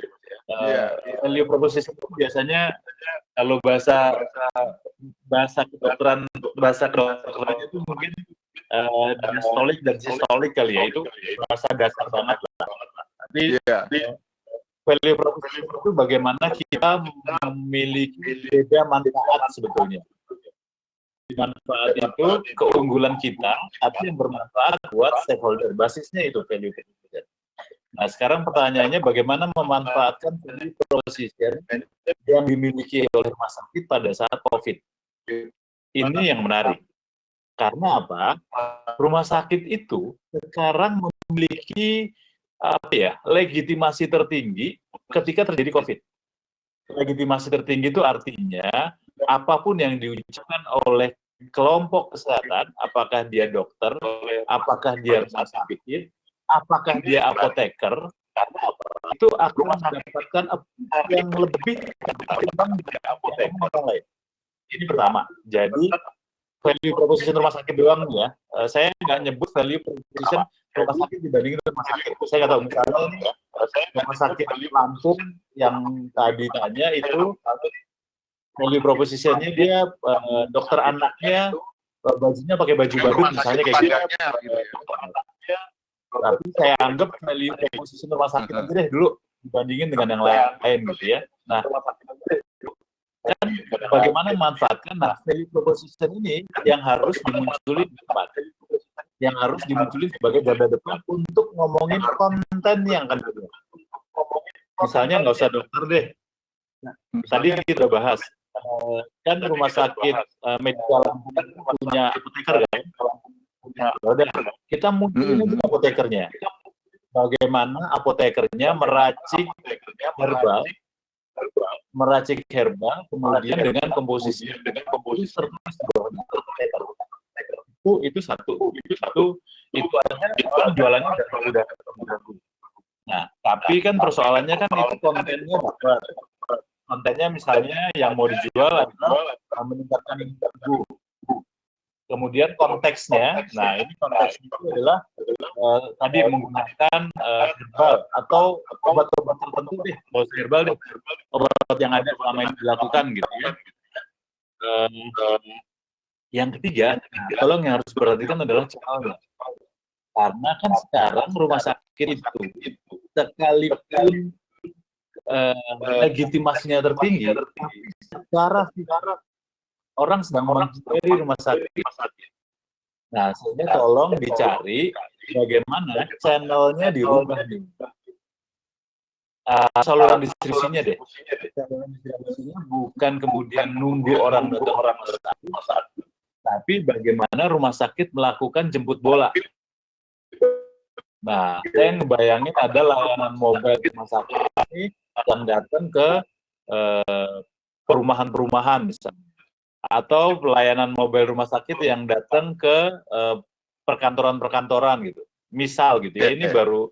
Value proposition itu biasanya kalau bahasa kedokteran itu mungkin diastolik dan sistolik kali ya, itu bahasa dasar banget lah. Tapi value proposition itu bagaimana kita memiliki beda manfaat sebetulnya. Manfaat itu keunggulan kita, tapi yang bermanfaat buat stakeholder. Basisnya itu value proposition. Nah, sekarang pertanyaannya bagaimana memanfaatkan value proposition yang dimiliki oleh rumah sakit pada saat COVID. Ini yang menarik. Karena apa? Rumah sakit itu sekarang memiliki legitimasi tertinggi ketika terjadi COVID. Legitimasi tertinggi itu artinya apapun yang diucapkan oleh kelompok kesehatan, apakah dia dokter, apakah dia rumah sakit, apakah dia apoteker, itu akan mendapatkan yang lebih ketimbang apoteker lain. Ini pertama. Jadi value proposition rumah sakit doang ya. Saya nggak nyebut value proposition rumah sakit dibandingin rumah sakit. Saya nggak tahu, misalnya rumah sakit Lampung yang tadi tanya itu value proposition-nya dia dokter anaknya bajunya pakai baju baru misalnya kayak gitu. Tapi saya anggap value proposition rumah sakit aja deh dulu dibandingin dengan yang lain gitu ya. Nah, kan bagaimana memanfaatkan value proposition ini yang harus dimunculin sebagai garda depan untuk ngomongin konten yang akan kedua. Misalnya nggak usah dokter deh. Tadi kita bahas kan rumah sakit Medika Lampung punya apoteker kan? Udah, kita munculin juga apotekernya. Bagaimana apotekernya meracik herbal, kemudian dengan komposisi itu satu itu aja jualannya udah. Nah, tapi kan persoalannya kan itu kontennya dapat. Kontennya misalnya yang mau dijual adalah meningkatkan imunitas tubuh. Kemudian konteksnya, nah ini konteksnya itu adalah tadi menggunakan herbal atau obat-obat tertentu deh, kalau herbal deh, obat yang ada selama ini dilakukan gitu ya. Yang ketiga, tolong yang harus diperhatikan adalah channelnya. Karena kan sekarang rumah sakit itu sekalipun legitimasinya tertinggi, secara orang sedang menghindari rumah sakit. Nah, sehingga tolong dicari bagaimana channelnya dirubah nih. Saluran distribusinya deh. Saluran distribusinya bukan kemudian nunggu orang datang tapi bagaimana rumah sakit melakukan jemput bola. Nah, saya ngebayangin ada layanan mobile rumah sakit ini yang datang ke perumahan-perumahan misalnya. Atau pelayanan mobile rumah sakit yang datang ke perkantoran-perkantoran gitu. Misal gitu ya, ini baru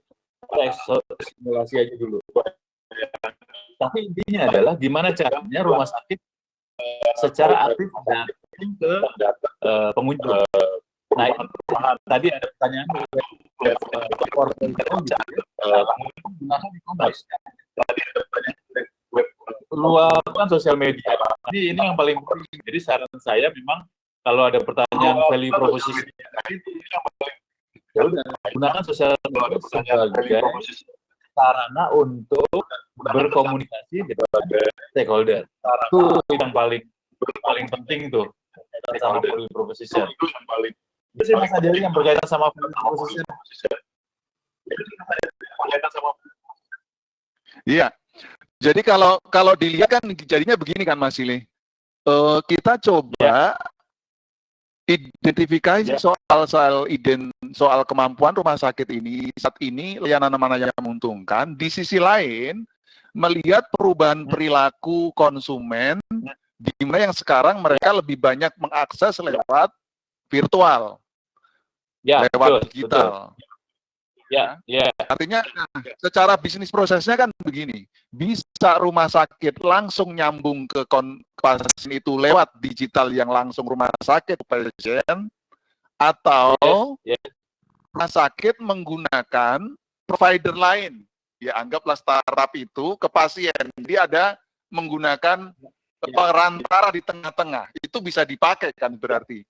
simulasi aja dulu. Tapi intinya adalah gimana caranya rumah sakit secara aktif datang ke pengunjung. Nah, tadi ada pertanyaan luapkan sosial media. Ini yang paling penting. Jadi saran saya memang kalau ada pertanyaan value proposition, ya udah gunakan sosial media sebagai sarana untuk berkomunikasi dengan stakeholder. Itu yang paling penting tuh sama value proposition. Itu sih Mas Adeli yang berkaitan sama value proposition. Iya. Jadi kalau dilihat kan jadinya begini kan Mas Sili. Kita coba identifikasi soal kemampuan rumah sakit ini saat ini layanan mana yang menguntungkan. Di sisi lain melihat perubahan perilaku konsumen di mana yang sekarang mereka lebih banyak mengakses lewat virtual, lewat digital. Betul. Ya. Artinya secara bisnis prosesnya kan begini, bisa rumah sakit langsung nyambung ke pasien itu lewat digital yang langsung rumah sakit pasien, atau rumah sakit menggunakan provider lain, ya anggaplah startup itu ke pasien, dia ada menggunakan perantara di tengah-tengah, itu bisa dipakai kan berarti.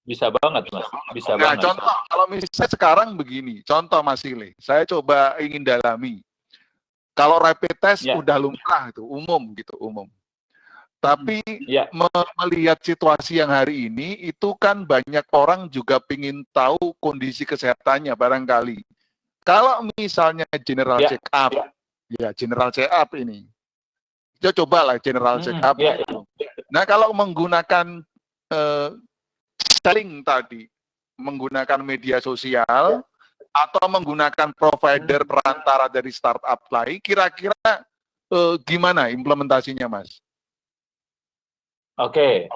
Bisa banget, Mas. Bisa nah, banget. Contoh, kalau misalnya sekarang begini, contoh Mas Sili, saya coba ingin dalami. Kalau rapid test udah lumrah itu, umum. Tapi melihat situasi yang hari ini, itu kan banyak orang juga ingin tahu kondisi kesehatannya barangkali. Kalau misalnya general check up, general check up ini, kita cobalah general check up. Nah, kalau menggunakan selling tadi, menggunakan media sosial atau menggunakan provider perantara dari startup lain, kira-kira gimana implementasinya, Mas? Oke.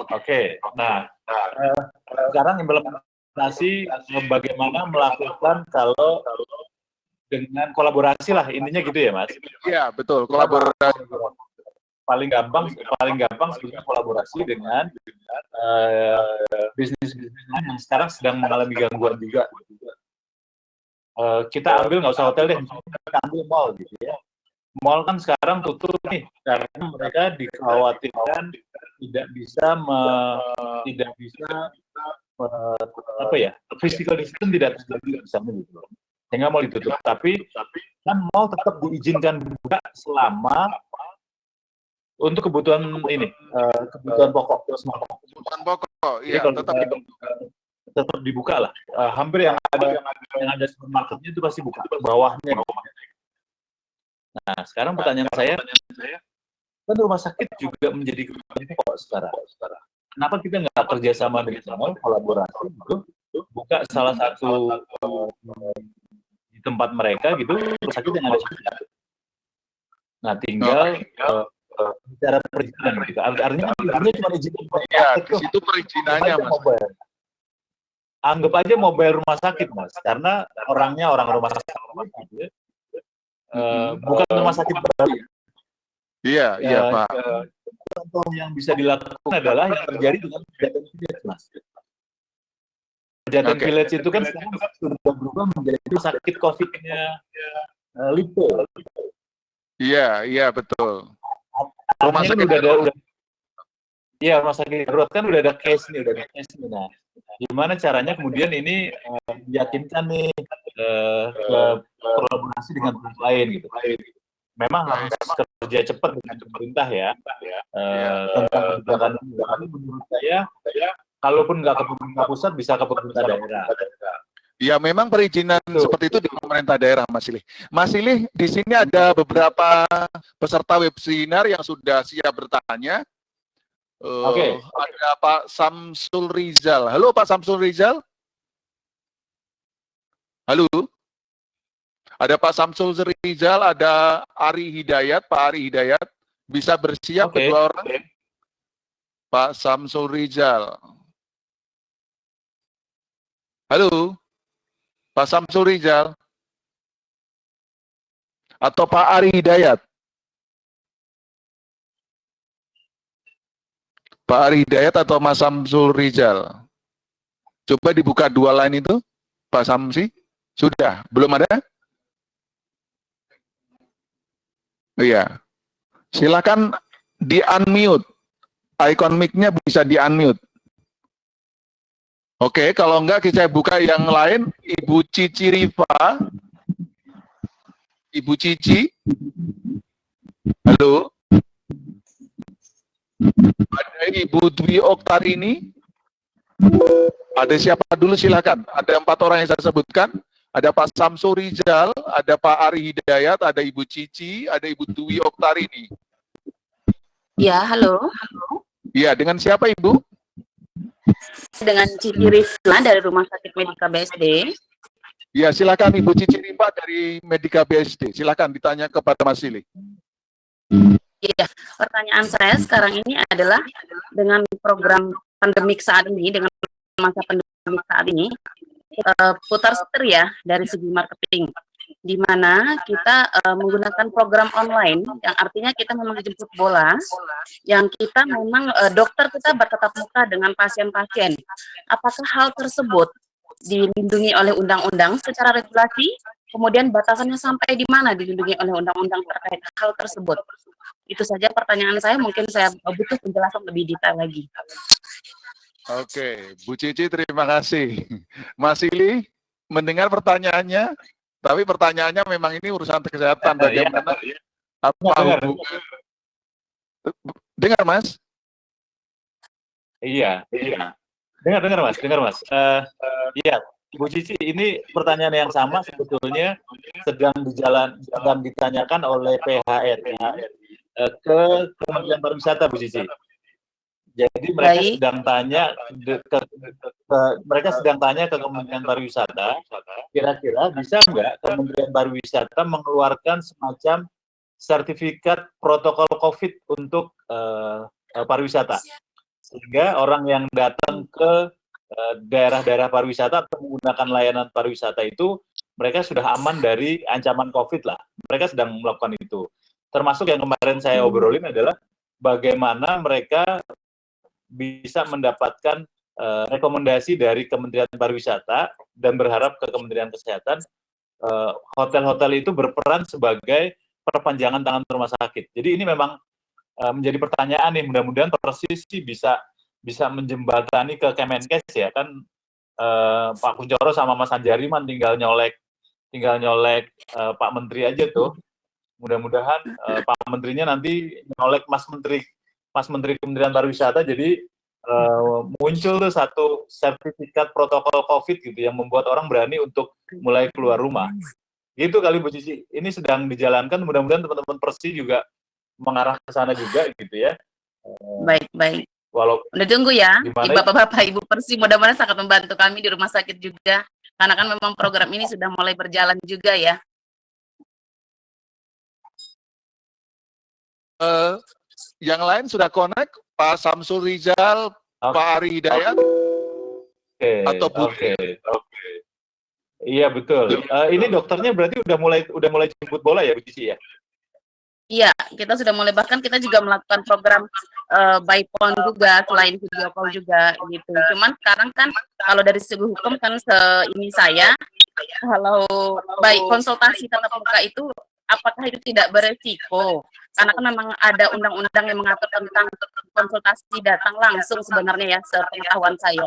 Nah, sekarang implementasi bagaimana melakukan kalau dengan kolaborasi lah, intinya gitu ya, Mas? Iya, betul, kolaborasi. Paling gampang sebetulnya kolaborasi dengan bisnis-bisnis yang sekarang sedang mengalami gangguan juga. Kita ambil nggak usah hotel deh, kita ambil mall gitu ya. Mall kan sekarang tutup nih karena mereka dikhawatirkan tidak bisa physical distance tidak terjadi misalnya gitu. Sehingga mall ditutup. Tapi kan mall tetap diizinkan buka selama untuk kebutuhan ini, kebutuhan pokok. Kebutuhan pokok, iya, tetap dibuka lah. Hampir yang ada supermarketnya itu pasti buka bawahnya. Nah, sekarang pertanyaan saya, kan rumah sakit juga menjadi kebutuhan pokok sekarang. Kenapa kita nggak kerjasama dengan mall, kolaborasi gitu, buka salah satu di tempat mereka gitu, rumah sakit yang ada. Nah, tinggal bicara perizinan gitu. Artinya kan cuma izin. Ya, di situ perizinannya, Mas. Anggap aja mobile rumah sakit, Mas, karena orang rumah sakit gitu. Bukan rumah sakit baru. Iya, Pak. Contoh yang bisa dilakukan adalah yang terjadi dengan Mas. Pejaten Oke. Village itu kan sekarang sudah berubah menjadi sakit COVID-nya Lipo. Iya, iya betul. Rumah Artinya kan sakit udah iya, rumah sakit darurat kan udah ada case nih. Nah, gimana caranya kemudian ini meyakinkan nih ke kolaborasi dengan pihak lain gitu. Memang harus baik. kerja cepat dengan pemerintah ya Iya. tentang kebijakan ini. Tapi menurut saya, kalaupun nggak ke pemerintah pusat, bisa ke pemerintah daerah. Ya, memang perizinan Tuh. seperti itu di pemerintah daerah, Mas Silih. Mas Silih, di sini ada beberapa peserta webinar yang sudah siap bertanya. Oke. Ada Pak Samsul Rizal. Halo Pak Samsul Rizal. Halo. Ada Pak Samsul Rizal, ada Ari Hidayat, Pak Ari Hidayat. Bisa bersiap Oke. kedua orang? Pak Samsul Rizal. Halo. Pak Samsul Rizal. Atau Pak Ari Hidayat. Pak Ari Hidayat atau Mas Samsul Rizal. Coba dibuka dua line itu, Pak Samsi. Sudah, belum ada? Iya. Silakan di-unmute. Icon mic-nya bisa di-unmute. Oke, kalau enggak kita buka yang lain. Ibu Cici Riva. Ibu Cici. Halo. Ada Ibu Dwi Oktarini. Ada siapa dulu silakan. Ada 4 orang yang saya sebutkan. Ada Pak Samsul Rizal, ada Pak Ari Hidayat, ada Ibu Cici, ada Ibu Dwi Oktarini. Ya, halo. Iya, dengan siapa Ibu? Dengan Cici Risma dari Rumah Sakit Medika BSD. Ya, silakan Ibu Cici Riva dari Medika BSD. Silakan ditanya kepada Mas Silih. Iya, pertanyaan saya sekarang ini adalah dengan program pandemik saat ini, dengan masa pandemik saat ini, putar setir ya dari segi marketing, di mana kita menggunakan program online, yang artinya kita memang jemput bola, yang kita memang dokter kita bertatap muka dengan pasien-pasien. Apakah hal tersebut dilindungi oleh undang-undang secara regulasi? Kemudian batasannya sampai di mana dilindungi oleh undang-undang terkait hal tersebut? Itu saja pertanyaan saya, mungkin saya butuh penjelasan lebih detail lagi. Oke, Bu Cici terima kasih. Mas Silih mendengar pertanyaannya, tapi pertanyaannya memang ini urusan kesehatan. Bagaimana apa hubungan? Dengar Mas? Iya. Dengar Mas. Iya, Bu Cici, ini pertanyaan yang sama sebetulnya sedang ditanyakan oleh PHRI ke Kementerian Pariwisata, Bu Cici. Jadi mereka sedang tanya ke Kementerian Pariwisata, kira-kira bisa nggak Kementerian Pariwisata mengeluarkan semacam sertifikat protokol COVID untuk pariwisata, sehingga orang yang datang ke daerah-daerah pariwisata atau menggunakan layanan pariwisata itu mereka sudah aman dari ancaman COVID lah. Mereka sedang melakukan itu. Termasuk yang kemarin saya obrolin adalah bagaimana mereka bisa mendapatkan rekomendasi dari Kementerian Pariwisata dan berharap ke Kementerian Kesehatan hotel-hotel itu berperan sebagai perpanjangan tangan rumah sakit. Jadi ini memang menjadi pertanyaan nih, mudah-mudahan Persis sih bisa menjembatani ke Kemenkes ya kan, Pak Kuncoro sama Mas Anjariman tinggal nyolek Pak Menteri aja tuh. Mudah-mudahan Pak Menterinya nanti nyolek Mas Menteri Kementerian Pariwisata, jadi muncul tuh satu sertifikat protokol COVID gitu yang membuat orang berani untuk mulai keluar rumah. Gitu kali Bu Cici. Ini sedang dijalankan, mudah-mudahan teman-teman Persi juga mengarah ke sana juga gitu ya. Baik. Walau udah tunggu ya, gimana? Bapak-bapak, Ibu Persi, mudah-mudahan sangat membantu kami di rumah sakit juga, karena kan memang program ini sudah mulai berjalan juga ya. Yang lain sudah connect, Pak Samsul Rizal, Pak Ari Hidayat, atau Bu? Oke. Iya betul. Ini dokternya berarti udah mulai jemput bola ya Bu Cici ya? Iya, kita sudah mulai, bahkan kita juga melakukan program by phone juga, selain video call juga gitu. Cuman sekarang kan kalau dari segi hukum kan ini saya, kalau baik konsultasi tatap muka itu apakah itu tidak beresiko? Karena kan memang ada undang-undang yang mengatur tentang konsultasi datang langsung sebenarnya ya, sepengetahuan saya.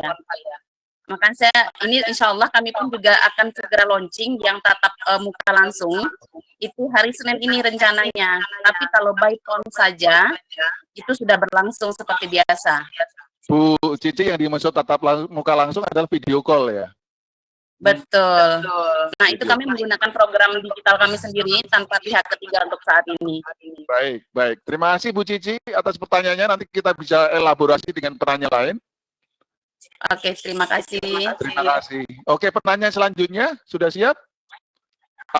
Makanya saya ini insya Allah kami pun juga akan segera launching yang tatap muka langsung itu hari Senin ini rencananya. Tapi kalau by phone saja itu sudah berlangsung seperti biasa. Bu Cici, yang dimaksud muka langsung adalah video call ya? Betul. Nah, itu kami menggunakan program digital kami sendiri tanpa pihak ketiga untuk saat ini. Baik, baik. Terima kasih Bu Cici atas pertanyaannya. Nanti kita bisa elaborasi dengan pertanyaan lain. Oke, terima kasih. Terima kasih. Oke, pertanyaan selanjutnya sudah siap?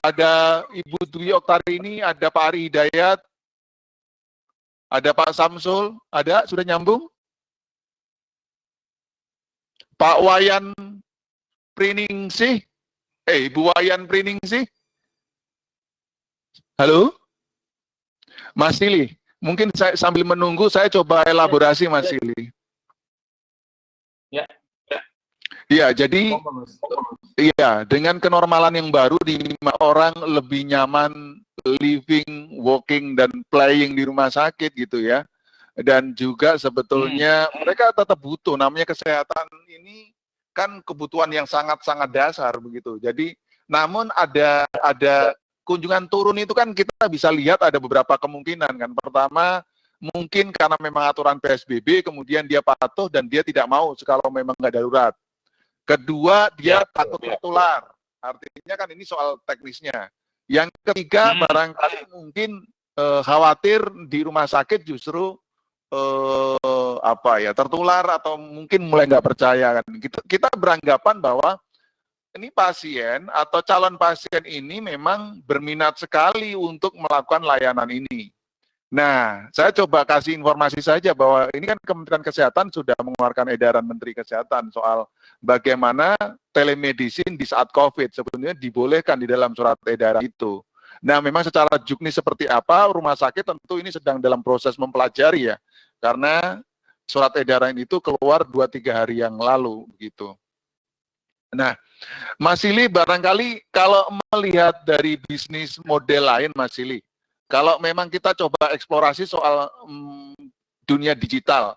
Ada Ibu Dwi Oktarini, ada Pak Ari Hidayat, ada Pak Samsul, ada? Sudah nyambung? Pak Wayan Priningsih, Ibu Wayan Priningsih? Halo? Mas Sili, mungkin saya sambil menunggu, saya coba elaborasi Mas Sili. Ya. Iya, jadi iya, dengan kenormalan yang baru di orang lebih nyaman living, walking, dan playing di rumah sakit gitu ya. Dan juga sebetulnya mereka tetap butuh, namanya kesehatan ini kan kebutuhan yang sangat-sangat dasar begitu. Jadi, namun ada kunjungan turun itu kan kita bisa lihat ada beberapa kemungkinan kan. Pertama, mungkin karena memang aturan PSBB, kemudian dia patuh dan dia tidak mau kalau memang nggak darurat. Kedua, dia takut tertular. Artinya kan ini soal teknisnya. Yang ketiga, barangkali mungkin khawatir di rumah sakit justru tertular atau mungkin mulai nggak percaya kan. Kita beranggapan bahwa ini pasien atau calon pasien ini memang berminat sekali untuk melakukan layanan ini. Nah, saya coba kasih informasi saja bahwa ini kan Kementerian Kesehatan sudah mengeluarkan edaran Menteri Kesehatan soal bagaimana telemedicine di saat COVID sebenarnya dibolehkan di dalam surat edaran itu. Nah, memang secara juknis seperti apa, rumah sakit tentu ini sedang dalam proses mempelajari ya, karena surat edaran itu keluar 2-3 hari yang lalu gitu. Nah, Mas Sili barangkali kalau melihat dari bisnis model lain Mas Sili, kalau memang kita coba eksplorasi soal dunia digital,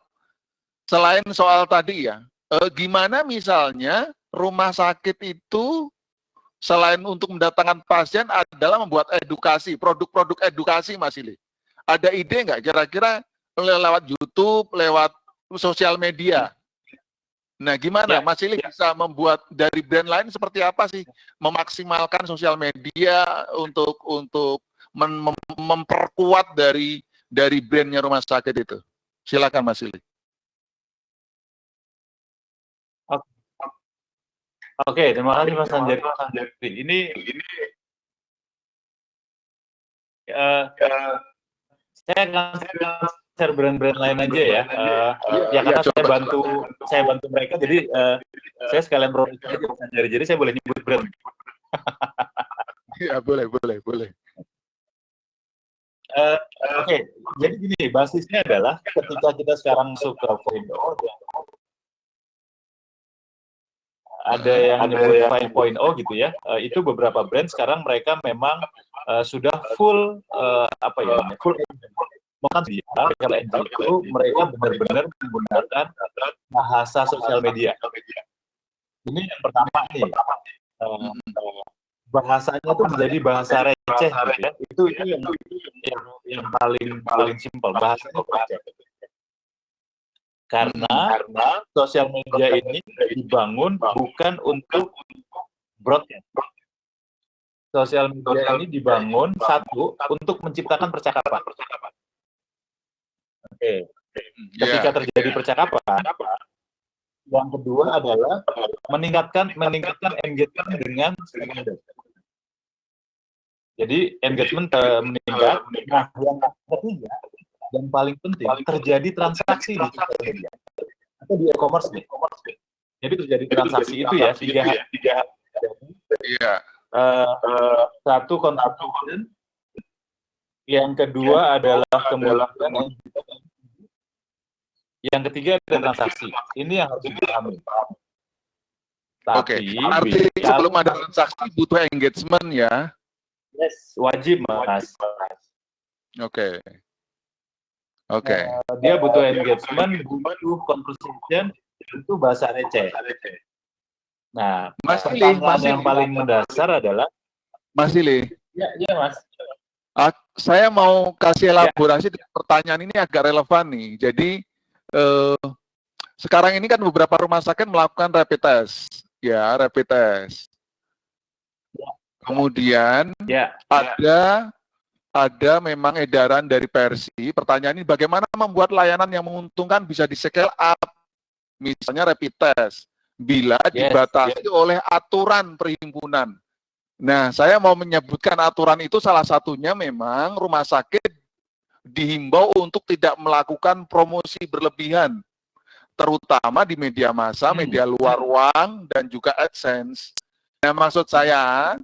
selain soal tadi ya, gimana misalnya rumah sakit itu selain untuk mendatangkan pasien adalah membuat edukasi, produk-produk edukasi Mas Sili. Ada ide nggak kira-kira lewat YouTube, lewat sosial media? Nah, gimana Mas Sili bisa membuat dari brand lain seperti apa sih memaksimalkan sosial media untuk memperkuat dari brandnya rumah sakit itu? Silakan Mas Sili. Oke, terima kasih Mas Anjari. Ini saya akan share brand-brand lain aja ya. Ya karena saya bantu mereka, jadi saya sekalian promosi aja Mas Anjari. Jadi saya boleh nyebut brand. Ya, boleh. Oke, jadi gini, basisnya adalah ketika kita sekarang masuk ke 4.0, ada yang menyebut 5.0 gitu ya, itu beberapa brand sekarang mereka memang sudah full full bahkan kalau itu mereka benar-benar menggunakan bahasa sosial media. Ini yang pertama nih, bahasanya itu menjadi bahasa receh gitu ya. Itu yang paling simpel, bahasanya receh. Karena sosial media ini dibangun bukan untuk broadcast. Sosial media ini dibangun satu untuk menciptakan percakapan. Oke. Ketika terjadi percakapan, yang kedua adalah meningkatkan engagement dengan stakeholder. Jadi engagement meningkat. Nah, yang ketiga dan paling penting terjadi transaksi di sosial media atau di e-commerce nih. Jadi terjadi transaksi itu ya tiga. Iya. Satu contribution, Yang kedua adalah kemudian yang ketiga ada transaksi. Ini yang harus dipahami. Oke, Tapi arti sebelum ada transaksi butuh engagement ya. yes, wajib Mas. Oke. Oke. Dia butuh engagement, butuh conversation, itu bahasa receh. Nah, Mas pertanyaan Ili, yang paling mendasar adalah Mas Ili, ya Mas. saya mau kasih elaborasi dengan pertanyaan ini agak relevan nih. Jadi sekarang ini kan beberapa rumah sakit melakukan rapid test, ya rapid test. Kemudian ada memang edaran dari Persi. Pertanyaan ini bagaimana membuat layanan yang menguntungkan bisa di-scale up, misalnya rapid test, bila dibatasi oleh aturan perhimpunan. Nah, saya mau menyebutkan aturan itu salah satunya memang rumah sakit dihimbau untuk tidak melakukan promosi berlebihan, terutama di media massa, media luar ruang, dan juga AdSense. Nah, maksud saya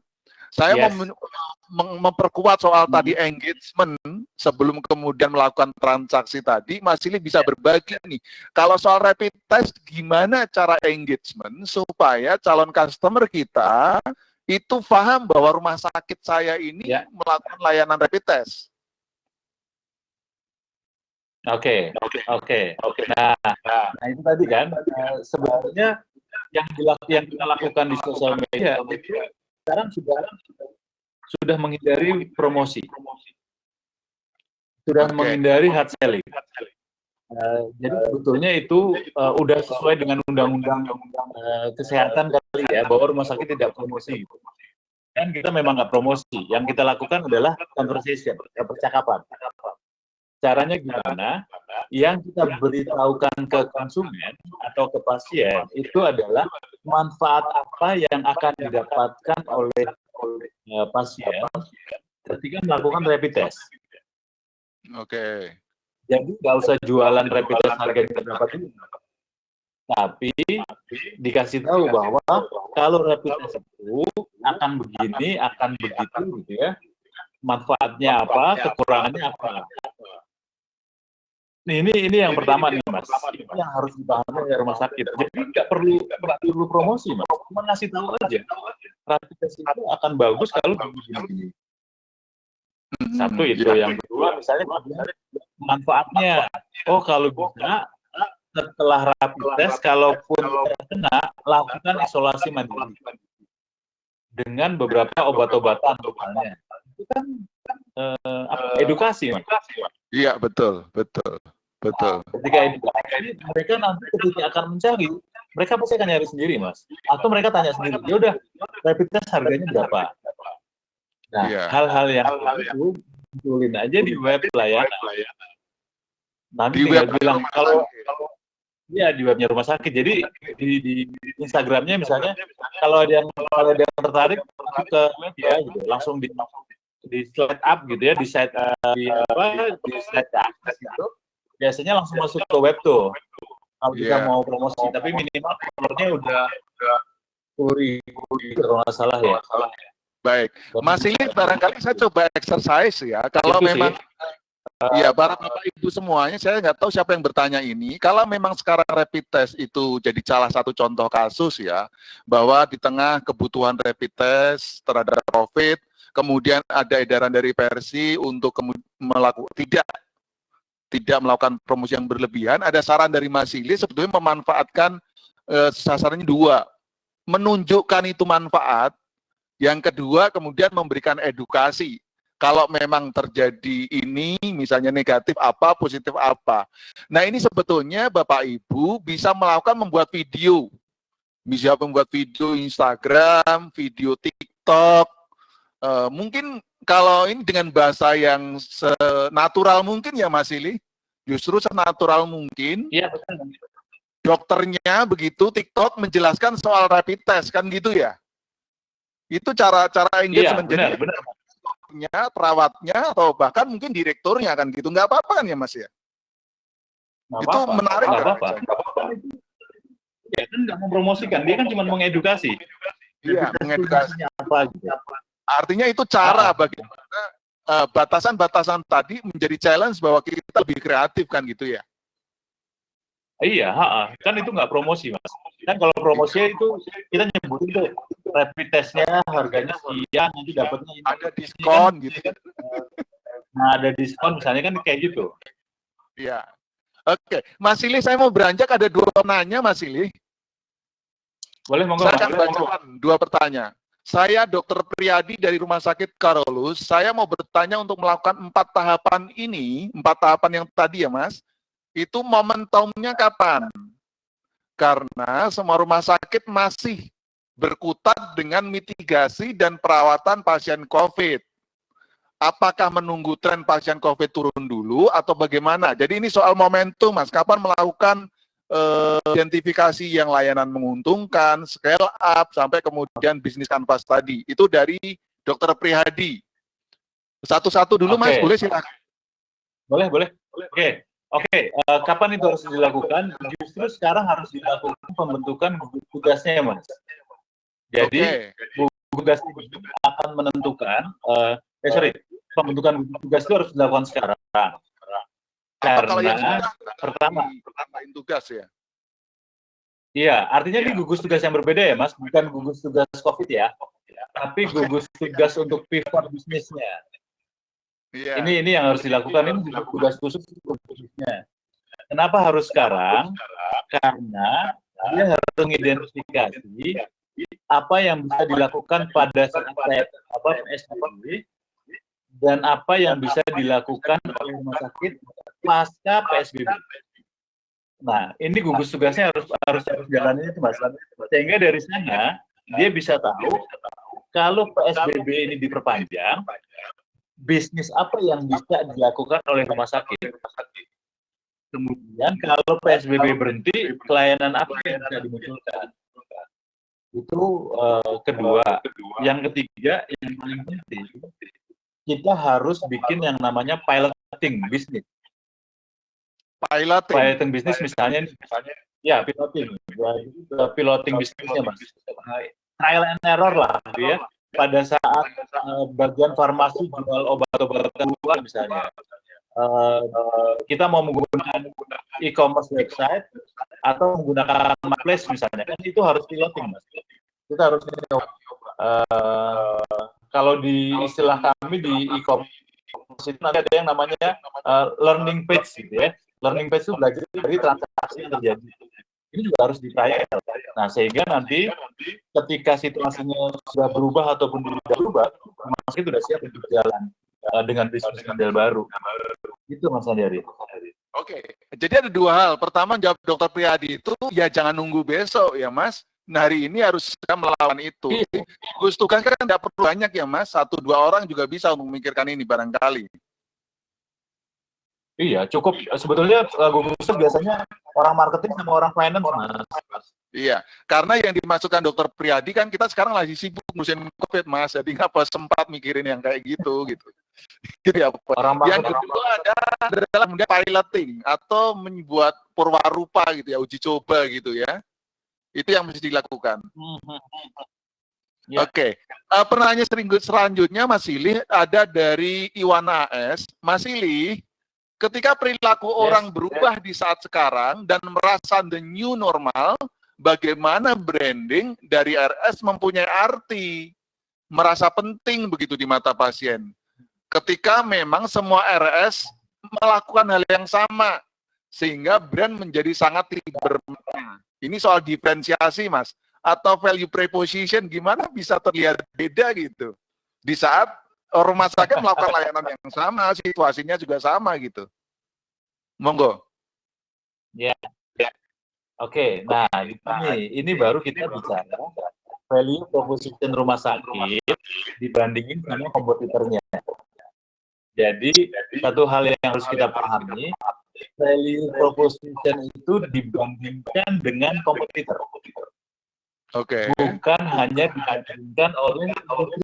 memperkuat soal tadi engagement sebelum kemudian melakukan transaksi tadi. Mas Ili bisa berbagi nih, kalau soal rapid test, gimana cara engagement supaya calon customer kita itu paham bahwa rumah sakit saya ini melakukan layanan rapid test. Oke. Nah, itu tadi kan sebenarnya yang kita lakukan di sosial media itu sekarang sudah menghindari promosi, sudah menghindari hard selling. Jadi sebetulnya itu udah sesuai dengan undang-undang kesehatan kali ya, bahwa rumah sakit tidak promosi. Dan kita memang nggak promosi. Yang kita lakukan adalah conversation, percakapan. Caranya gimana? Yang kita beritahukan ke konsumen atau ke pasien itu adalah manfaat apa yang akan didapatkan oleh pasien ketika melakukan rapid test. Oke. Jadi nggak usah jualan rapid test harganya berapa dulu. Tapi dikasih tahu bahwa kalau rapid test itu akan begini, akan begitu gitu ya. Manfaatnya apa, kekurangannya apa. Ini yang pertama nih Mas. Ini yang harus dipahami oleh rumah sakit. Jadi nggak perlu promosi Mas. Cuma ngasih tahu aja. Rapid test itu akan bagus kalau begini. Satu itu. Yang kedua misalnya manfaatnya. Oh kalau bisa setelah rapid test, kalaupun terkena, lakukan isolasi mandiri dengan beberapa obat-obatan misalnya. Itu kan edukasi, Mas. Iya, betul. Ketika edukasi, mereka nanti ketika akan mencari, mereka pasti akan nyari sendiri, Mas. Atau mereka tanya sendiri, ya udah, rapid test harganya berapa? Nah, hal-hal yang itu tulis aja di web layanan. Nanti tinggal bilang kalau di webnya rumah sakit. Jadi di Instagramnya misalnya kalau ada yang tertarik masuk ke web ya gitu, langsung di slide up gitu ya, di slide up gitu. Biasanya langsung masuk ke web tuh. Kalau kita mau promosi, tapi minimal followernya udah 10.000 kalau nggak salah ya. Baik, Mas Ili barangkali saya coba exercise ya. Kalau itu memang ya, para Bapak Ibu semuanya, saya nggak tahu siapa yang bertanya ini. Kalau memang sekarang rapid test itu jadi salah satu contoh kasus ya, bahwa di tengah kebutuhan rapid test terhadap COVID, kemudian ada edaran dari Persi untuk tidak melakukan promosi yang berlebihan. Ada saran dari Mas Ili sebetulnya memanfaatkan sasarannya dua, menunjukkan itu manfaat. Yang kedua, kemudian memberikan edukasi. Kalau memang terjadi ini, misalnya negatif apa, positif apa. Nah, ini sebetulnya Bapak Ibu bisa membuat video. Bisa membuat video Instagram, video TikTok. Mungkin kalau ini dengan bahasa yang senatural mungkin ya Mas Ili. Justru senatural mungkin. Iya, betul. Dokternya begitu, TikTok menjelaskan soal rapid test, kan gitu ya? Itu cara engagement. Iya, benar. Perawatnya atau bahkan mungkin direkturnya kan gitu, nggak apa-apa kan ya Mas ya? Itu menarik. Nggak apa-apa. Ya kan nggak mempromosikan, dia kan cuma mengedukasi. Iya, mengedukasi. Apa gitu. Artinya itu cara bagaimana batasan-batasan tadi menjadi challenge bahwa kita lebih kreatif kan gitu ya? Iya, kan itu nggak promosi, Mas. Kan kalau promosi itu kita nyebutin tuh rapid testnya harganya sekian, nanti dapatnya ini. Ada diskon kan, gitu. Nah, ada diskon misalnya kan kayak gitu. Iya. Oke, Mas Silih, saya mau beranjak, ada 2 nanya, Mas Silih. Boleh, monggo, Saya Mas. akan bacakan 2 pertanyaan. Saya Dr. Priyadi dari Rumah Sakit Karolus. Saya mau bertanya untuk melakukan 4 tahapan ini, 4 tahapan yang tadi ya, Mas. Itu momentumnya kapan? Karena semua rumah sakit masih berkutat dengan mitigasi dan perawatan pasien COVID. Apakah menunggu tren pasien COVID turun dulu atau bagaimana? Jadi ini soal momentum, Mas. Kapan melakukan identifikasi yang layanan menguntungkan, scale up, sampai kemudian bisnis kanvas tadi. Itu dari Dr. Prihadi. Satu-satu dulu, Mas. Boleh silakan. Boleh. Oke. Kapan itu harus dilakukan? Justru sekarang harus dilakukan pembentukan gugus tugasnya, Mas. Jadi, gugus tugas ini akan menentukan, pembentukan gugus tugas itu harus dilakukan sekarang. Karena pertama tugas ya. Iya, artinya ini gugus tugas yang berbeda ya, Mas, bukan gugus tugas COVID ya, tapi gugus tugas untuk pivot bisnisnya. Iya. Ini yang harus dilakukan, ini tugas khusus untuk bisnisnya. Kenapa harus sekarang? Karena dia harus mengidentifikasi apa yang bisa dilakukan pada saat PSBB dan apa yang bisa dilakukan oleh rumah sakit pasca PSBB. Nah, ini gugus tugasnya harus jalanin itu, Mas. Sehingga dari sana dia bisa tahu kalau PSBB ini diperpanjang, bisnis apa yang bisa dilakukan oleh rumah sakit. Kemudian kalau PSBB berhenti, pelayanan apa yang bisa dimunculkan. Itu kedua. Yang ketiga, yang paling penting, kita harus bikin yang namanya piloting bisnis. Piloting bisnis misalnya ya piloting bisnisnya, Mas. Trial and error lah gitu ya. Pada saat bagian farmasi jual obat-obatan luar misalnya. Kita mau menggunakan e-commerce website atau menggunakan marketplace misalnya, kan itu harus piloting, Mas. Kita harus kalau di istilah kami di e-commerce itu nanti ada yang namanya learning page gitu ya. Learning page itu belajar dari transaksi yang terjadi. Ini juga harus di-trial. Nah, sehingga nanti ketika situasinya sudah berubah ataupun tidak berubah, masih sudah siap untuk berjalan dengan bisnis model baru. Itu, Mas Andri. Oke, jadi ada 2 hal. Pertama, jawab Dr. Priyadi itu, ya jangan nunggu besok ya, Mas. Nah, hari ini harus melawan itu. Gugus tugas kan tidak perlu banyak ya, Mas. 1-2 orang juga bisa untuk memikirkan ini barangkali. Iya, cukup. Sebetulnya gugus tugas biasanya orang marketing sama orang finance, Mas. Iya, karena yang dimasukkan Dr. Priyadi kan kita sekarang lagi sibuk musim COVID, Mas. Jadi nggak sempat mikirin yang kayak gitu. Yang kedua adalah kemudian piloting atau membuat purwarupa gitu ya, uji coba gitu ya. Itu yang mesti dilakukan. Oke. Pertanyaan selanjutnya, Mas Silih, ada dari Iwana AS. Mas Silih, ketika perilaku orang berubah di saat sekarang dan merasa the new normal, bagaimana branding dari RS mempunyai arti, merasa penting begitu di mata pasien. Ketika memang semua RS melakukan hal yang sama, sehingga brand menjadi sangat bermakna. Ini soal diferensiasi, Mas. Atau value proposition, gimana bisa terlihat beda gitu. Di saat rumah sakit melakukan layanan yang sama, situasinya juga sama gitu. Monggo. Ya. Oke, nah ini baru kita bicara value proposition rumah sakit dibandingin sama kompetitornya. Jadi satu hal yang harus kita pahami, value proposition itu dibandingkan dengan kompetitor. Oke. Bukan hanya dibandingkan oleh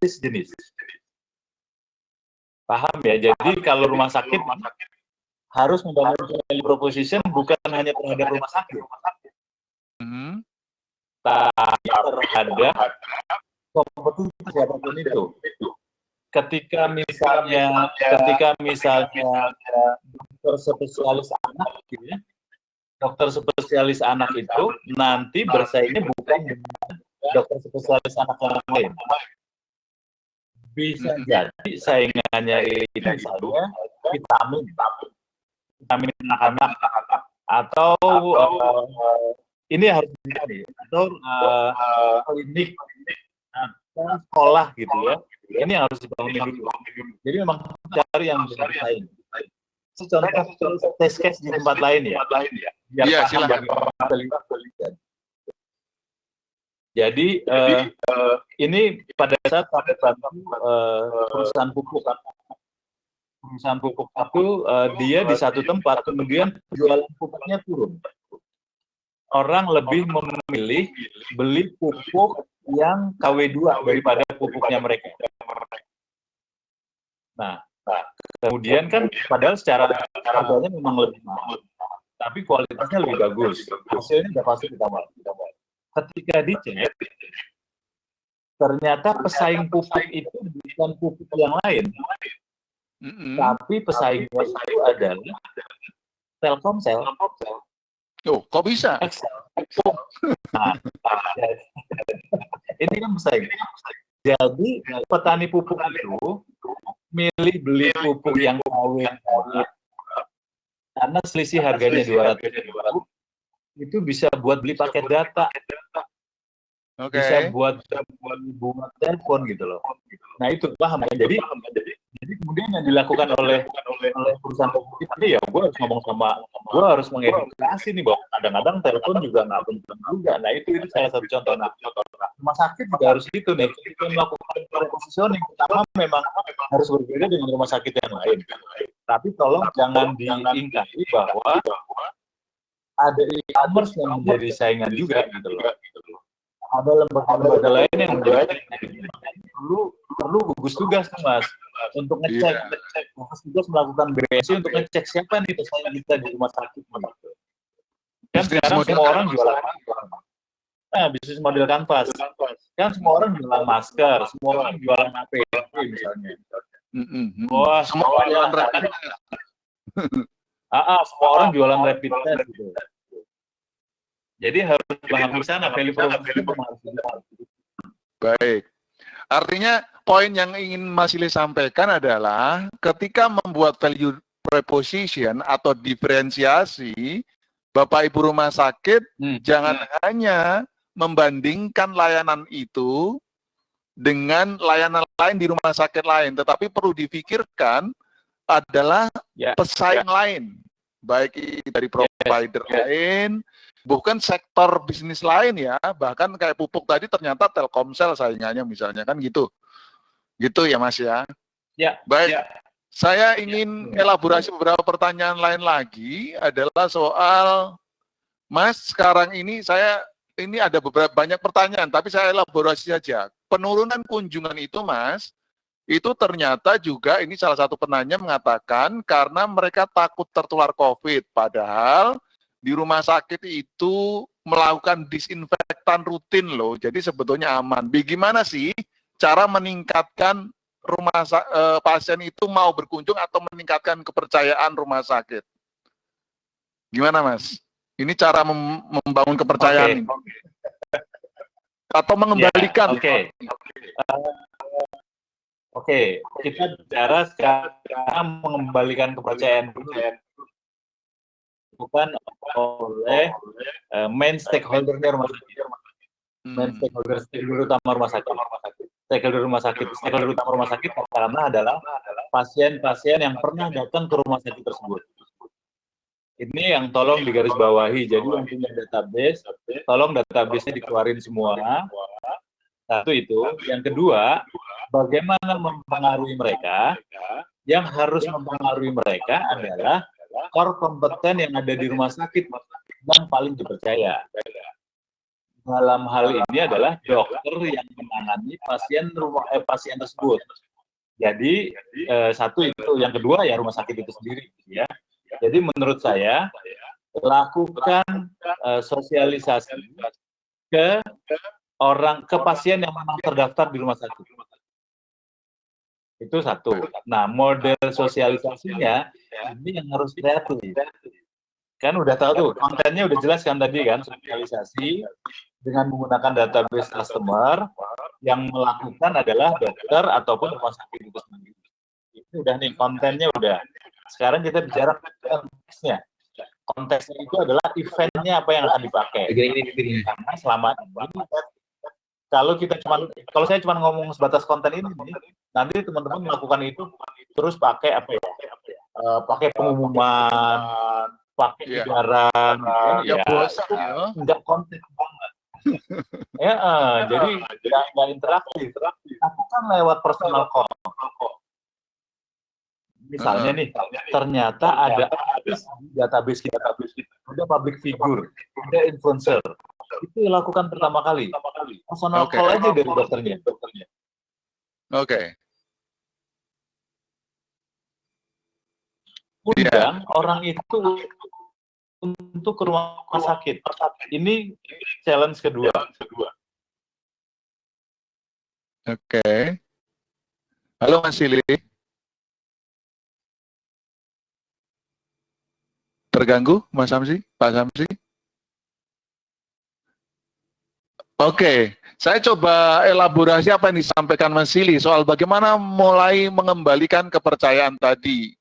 jenis. Paham ya? Jadi kalau rumah sakit harus membangun value proposition bukan hanya terhadap rumah sakit, tapi terhadap kompetitor siapapun itu. ketika misalnya dokter spesialis anak gitu ya, dokter spesialis anak itu nanti bersaingnya bukan dengan dokter spesialis anak yang lain. Bisa jadi saingannya itu misalnya vitamin anak-anak, atau ini harus dicari, atau klinik atau sekolah gitu ya. Ini yang harus dibangun dulu. Jadi memang cari yang bersaing. Contoh test case di tempat lain ya. Iya, silakan. Jadi ini pada saat perusahaan pupuk itu dia di satu tempat, kemudian jualan pupuknya turun. Orang lebih memilih beli pupuk yang KW2 daripada pupuknya mereka. Nah, kemudian kan padahal secara harganya memang lebih mahal, tapi kualitasnya lebih bagus. Hasilnya sudah pasti ditambah. Ketika dicek, ternyata pesaing pupuk itu bukan pupuk yang lain, tapi pesaingnya itu adalah Telkomsel. Oh, kok bisa? Nah, ini kan pesaing. Jadi petani pupuk itu milih beli pupuk yang KW karena selisih harganya 200.000, itu bisa buat beli paket data, bisa buat telepon gitu loh. Nah itu paham kan? Jadi kemudian yang dilakukan oleh perusahaan pupuk ini, ya gue harus ngomong gue harus mengedukasi nih bahwa kadang-kadang telepon juga nggak penting juga. Nah itu salah satu contoh. Nah, rumah sakit juga harus gitu nih. Kita melakukan repositioning, pertama memang harus berbeda dengan rumah sakit yang lain. Tapi tolong jangan diingkari bahwa ada e-commerce yang menjadi saingan juga gitu loh. Ada lembaga lain yang menjadi perlu gugus tugas tuh Mas untuk ngecek, gugus tugas melakukan BSI untuk ngecek siapa nih pesaing kita di rumah sakit gitu. Kan sekarang semua orang jualan bisnis model kanvas. Kan semua orang jualan masker, semua orang jualan APD misalnya. Wah, semua orang jualan rapid test. Semua orang jualan rapid test gitu. Jadi harus paham di sana value proposition harus dipahami. Baik. Artinya poin yang ingin Mas Ili sampaikan adalah ketika membuat value proposition atau diferensiasi, Bapak Ibu rumah sakit jangan hanya membandingkan layanan itu dengan layanan lain di rumah sakit lain, tetapi perlu difikirkan adalah pesaing lain, baik dari provider lain, bukan sektor bisnis lain ya, bahkan kayak pupuk tadi ternyata Telkomsel saingannya misalnya, kan gitu. Gitu ya Mas ya? Ya. Baik, saya ingin elaborasi beberapa pertanyaan lain lagi, adalah soal, Mas, sekarang ini ini ada banyak pertanyaan, tapi saya elaborasi saja. Penurunan kunjungan itu, Mas, itu ternyata juga ini salah satu penanya mengatakan karena mereka takut tertular COVID, padahal di rumah sakit itu melakukan disinfektan rutin loh, jadi sebetulnya aman. Bagaimana sih cara meningkatkan pasien itu mau berkunjung atau meningkatkan kepercayaan rumah sakit? Gimana Mas? Ini cara membangun kepercayaan ini. Atau mengembalikan. Oke, kita bicara sekarang mengembalikan kepercayaan dulu ya. Bukan oleh main stakeholder-nya rumah sakit. Main stakeholder utama rumah sakit. Stakeholder utama rumah sakit karena adalah pasien-pasien yang pernah datang ke rumah sakit tersebut. Ini yang tolong digarisbawahi. Jadi yang punya database, tolong database-nya dikeluarin semua. Satu itu. Yang kedua, bagaimana mempengaruhi mereka? Yang harus mempengaruhi mereka adalah core kompeten yang ada di rumah sakit yang paling dipercaya. Dalam hal ini adalah dokter yang menangani pasien tersebut. Jadi satu itu, yang kedua ya rumah sakit itu sendiri, ya. Jadi menurut saya lakukan sosialisasi ke pasien yang memang terdaftar di rumah sakit. Itu satu. Nah, model sosialisasinya ini yang harus kreatif. Kan udah tahu tuh, kontennya udah jelas kan tadi kan, sosialisasi dengan menggunakan database customer, yang melakukan adalah dokter ataupun rumah sakit itu sendiri. Itu udah nih, kontennya udah. Sekarang kita bicara konteksnya. Konteksnya itu adalah eventnya apa yang akan dipakai. Karena selama ini kalau saya cuma ngomong sebatas konten ini, nanti teman-teman melakukan itu terus pakai apa ya? Pakai pengumuman, pakai edaran, ya bosan ya. Nggak konten banget. Ya, jadi nggak interaktif. Lakukan lewat personal call. Misalnya nih, ternyata ada database kita, ada public figure, ada influencer. Itu lakukan pertama kali. Personal call aja dari dokternya. Oke. Undang orang itu untuk ke rumah sakit. Ini challenge kedua. Oke. Halo Mas Sili. Terganggu Mas Samsi? Pak Samsi? Oke, saya coba elaborasi apa yang disampaikan Mas Sili soal bagaimana mulai mengembalikan kepercayaan tadi.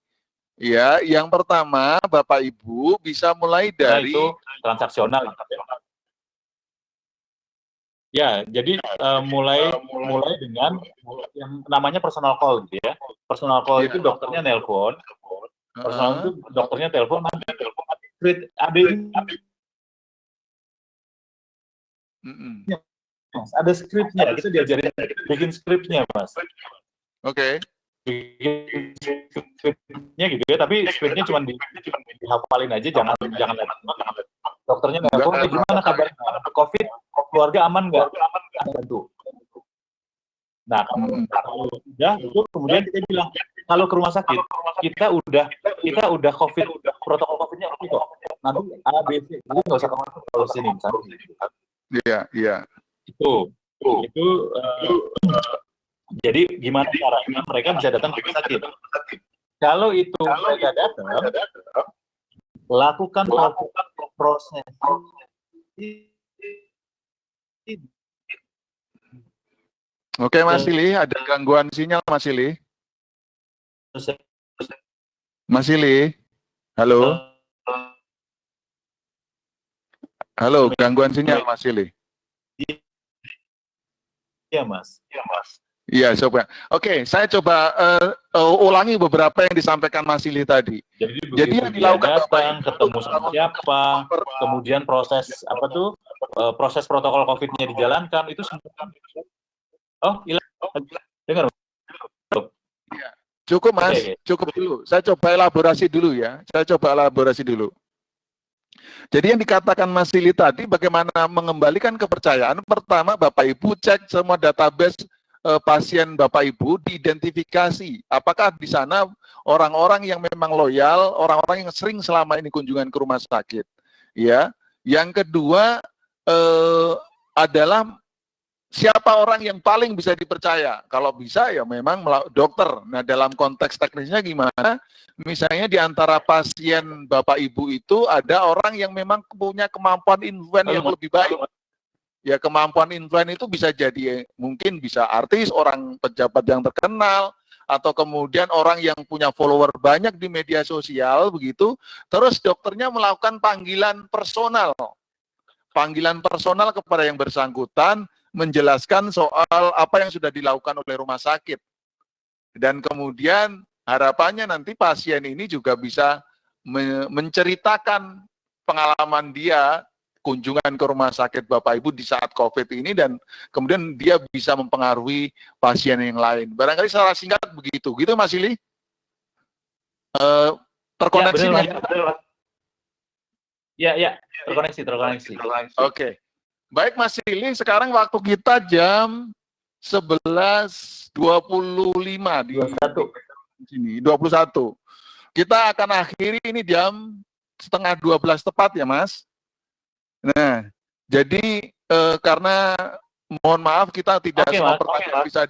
Ya, yang pertama Bapak Ibu bisa mulai dari itu transaksional. Ya, jadi mulai dengan yang namanya personal call gitu ya. Personal call itu dokternya nelpon. Personal itu dokternya telepon, ada ini. Mas, ada skripnya, kita diajarin bikin skripnya, Mas. Oke. Bikin skripnya gitu ya, tapi skripnya cuma dihafalin aja, jangan dokternya nelpon, gimana kabar COVID, keluarga aman nggak? Bantu. Nah, kalau udah itu kemudian kita bilang kalau ke rumah sakit kita udah COVID, protokol COVID-nya oke kok. Nanti A, B, C, jadi nggak usah kemana kalau sini misalnya. Iya. Itu jadi gimana caranya mereka bisa datang ke rumah sakit? Kalau itu mereka datang, lakukan proses. Oke Mas Sili, ada gangguan sinyal Mas Sili? Mas Sili, halo? Halo, gangguan sinyal Mas Sili? Iya Mas. Iya, coba. Oke, saya coba ulangi beberapa yang disampaikan Mas Sili tadi. Jadi yang dilakukan datang, ketemu sama siapa, kemudian proses apa tuh? Proses protokol COVID-nya dijalankan itu semua. Oh, dengar. Ya, cukup Mas, cukup dulu. Saya coba elaborasi dulu ya. Jadi yang dikatakan Mas Sili tadi, bagaimana mengembalikan kepercayaan? Pertama, Bapak Ibu cek semua database pasien Bapak Ibu, diidentifikasi. Apakah di sana orang-orang yang memang loyal, orang-orang yang sering selama ini kunjungan ke rumah sakit. Ya. Yang kedua adalah siapa orang yang paling bisa dipercaya? Kalau bisa ya memang dokter. Nah, dalam konteks teknisnya gimana? Misalnya di antara pasien Bapak Ibu itu ada orang yang memang punya kemampuan influence yang lebih baik. Ya, kemampuan influence itu bisa jadi mungkin bisa artis, orang pejabat yang terkenal, atau kemudian orang yang punya follower banyak di media sosial begitu. Terus dokternya melakukan panggilan personal kepada yang bersangkutan, menjelaskan soal apa yang sudah dilakukan oleh rumah sakit. Dan kemudian harapannya nanti pasien ini juga bisa menceritakan pengalaman dia kunjungan ke rumah sakit Bapak Ibu di saat COVID ini, dan kemudian dia bisa mempengaruhi pasien yang lain. Barangkali secara singkat begitu. Gitu Mas Sili? Terkoneksi? Ya, terkoneksi. Oke. Baik Mas Sili, sekarang waktu kita jam 11.25 di 21. Kita akan akhiri ini jam 11:30 tepat ya Mas. Nah, jadi karena mohon maaf kita tidak semua pertanyaan bisa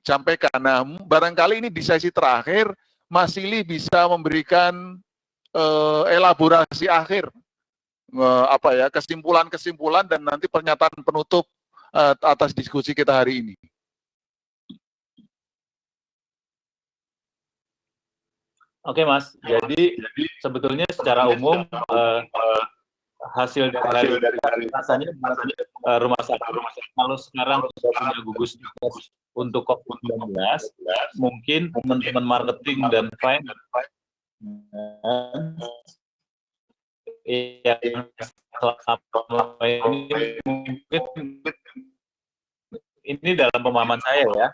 disampaikan. Nah, barangkali ini di sesi terakhir, Mas Silih bisa memberikan elaborasi akhir, kesimpulan-kesimpulan dan nanti pernyataan penutup atas diskusi kita hari ini. Oke Mas, jadi sebetulnya secara umum hasil dari rasanya rumah sakit kalau sekarang sudah punya gugus tugas untuk COVID-19, mungkin teman-teman marketing dan finance yang selama ini mungkin ini dalam pemahaman saya ya,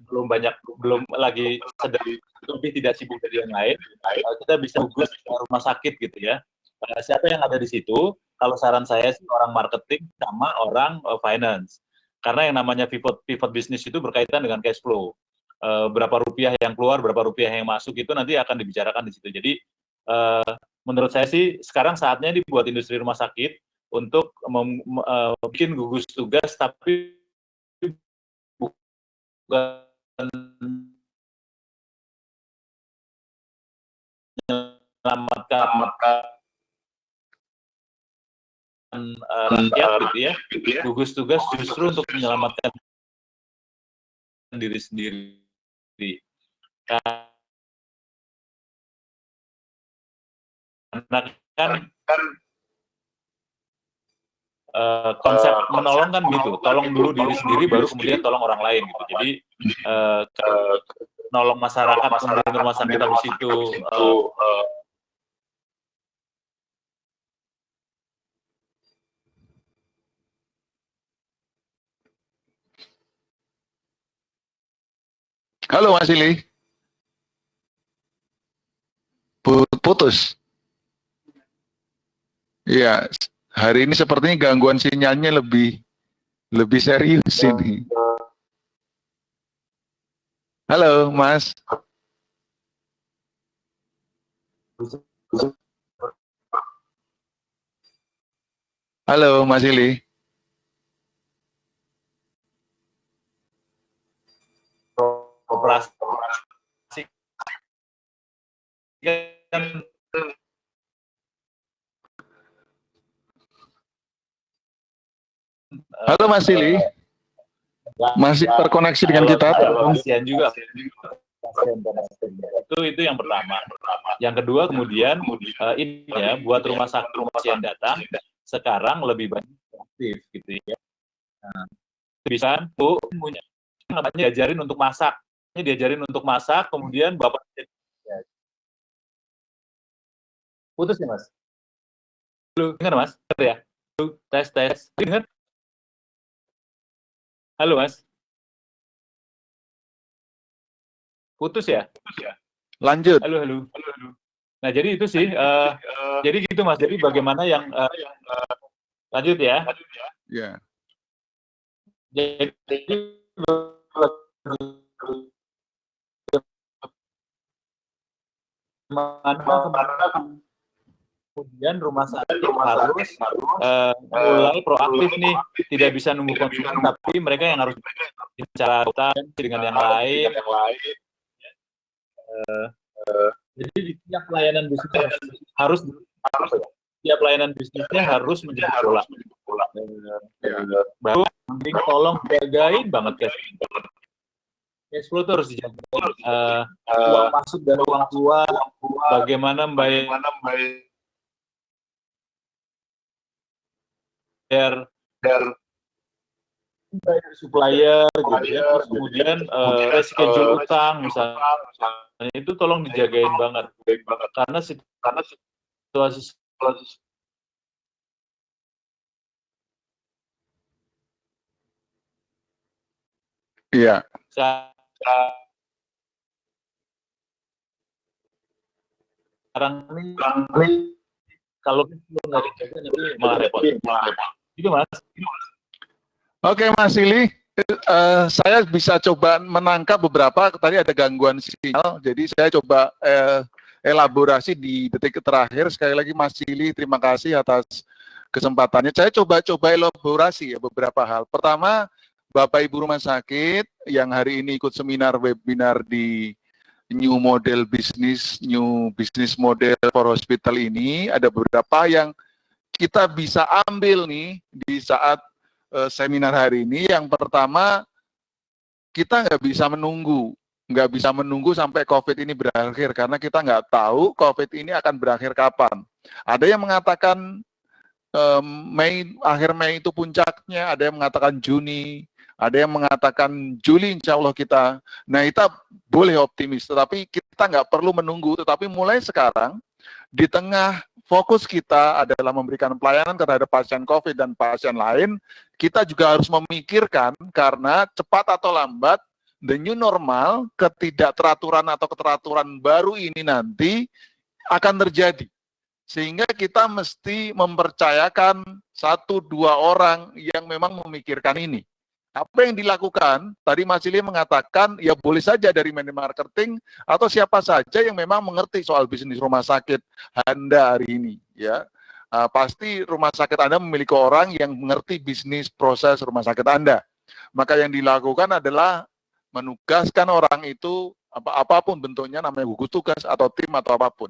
belum lagi sedang lebih tidak sibuk dari yang lain, kita bisa gugus rumah sakit gitu ya. Siapa yang ada di situ? Kalau saran saya sih orang marketing sama orang finance. Karena yang namanya pivot bisnis itu berkaitan dengan cash flow. Berapa rupiah yang keluar, berapa rupiah yang masuk itu nanti akan dibicarakan di situ. Jadi menurut saya sih sekarang saatnya dibuat industri rumah sakit untuk bikin gugus tugas, tapi bukan menyelamatkan rakyat gitu ya. Gugus tugas justru untuk menyelamatkan diri sendiri. Karena kan konsep menolong kan gitu, tolong dulu diri sendiri baru kemudian tolong orang lain gitu. Jadi nolong masyarakat kemudian rumah sakit habis itu Halo Mas Silih. Putus. Iya, hari ini sepertinya gangguan sinyalnya lebih serius ini. Halo, Mas. Halo, Mas Silih. operasi kan Halo Mas Silih. Masih terkoneksi dengan kita? Kasihan juga. Itu yang pertama. Yang kedua kemudian ini ya buat rumah sakit yang datang sekarang lebih banyak aktif gitu ya. Nah, bisa Bu punya namanya diajarin untuk masak. Diajarin untuk masak, kemudian Bapak putus ya Mas? Halo, dengar Mas? Dengar ya? Halo, tes. Dengar? Halo Mas? Putus ya? Lanjut. Halo. Nah jadi itu sih, jadi gitu Mas. Jadi bagaimana yang lanjut ya? Ya. Jadi kemudian rumah sakit harus mulai proaktif nih, tidak bisa nunggu konsumen, tapi mereka yang harus bicara dengan yang lain. Jadi setiap pelayanan bisnis harus setiap pelayanan bisnisnya harus menjadi pola. Baru mending tolong jagain banget cash flow itu harus dijaga. Uang masuk dan uang keluar, bagaimana bayar supplier gitu ya. Terus kemudian reschedule utang misalnya itu tolong dijagain banget karena situasi Iya. Sekarang ini kalau nggak dijaga nanti malah repot. Itu Mas. Oke Mas Silih, saya bisa coba menangkap beberapa, tadi ada gangguan sinyal, jadi saya coba elaborasi di detik terakhir. Sekali lagi Mas Silih, terima kasih atas kesempatannya. Saya coba elaborasi ya beberapa hal. Pertama, Bapak Ibu rumah sakit yang hari ini ikut seminar webinar di New Business Model for Hospital ini, ada beberapa yang kita bisa ambil nih di saat seminar hari ini. Yang pertama, kita nggak bisa menunggu sampai COVID ini berakhir, karena kita nggak tahu COVID ini akan berakhir kapan. Ada yang mengatakan akhir Mei itu puncaknya, ada yang mengatakan Juni, ada yang mengatakan Juli insya Allah kita. Nah, kita boleh optimis, tetapi kita nggak perlu menunggu, tetapi mulai sekarang, di tengah fokus kita adalah memberikan pelayanan terhadap pasien COVID dan pasien lain, kita juga harus memikirkan, karena cepat atau lambat, the new normal, ketidakteraturan atau keteraturan baru ini nanti akan terjadi. Sehingga kita mesti mempercayakan 1-2 orang yang memang memikirkan ini. Apa yang dilakukan? Tadi Mas Ili mengatakan, ya boleh saja dari manajemen marketing atau siapa saja yang memang mengerti soal bisnis rumah sakit Anda hari ini. Ya, pasti rumah sakit Anda memiliki orang yang mengerti bisnis proses rumah sakit Anda. Maka yang dilakukan adalah menugaskan orang itu, apapun bentuknya, namanya gugus tugas atau tim atau apapun.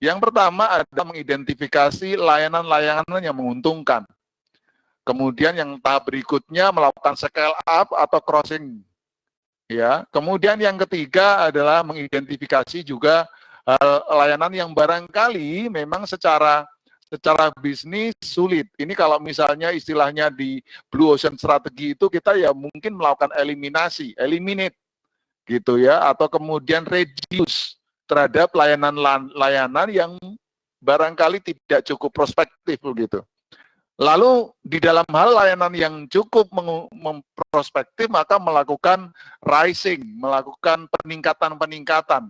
Yang pertama adalah mengidentifikasi layanan-layanan yang menguntungkan. Kemudian yang tahap berikutnya melakukan scale up atau crossing. Ya. Kemudian yang ketiga adalah mengidentifikasi juga layanan yang barangkali memang secara bisnis sulit. Ini kalau misalnya istilahnya di Blue Ocean Strategi itu kita ya mungkin melakukan eliminate gitu ya, atau kemudian reduce terhadap layanan yang barangkali tidak cukup prospektif begitu. Lalu di dalam hal layanan yang cukup memprospektif, maka melakukan rising, melakukan peningkatan.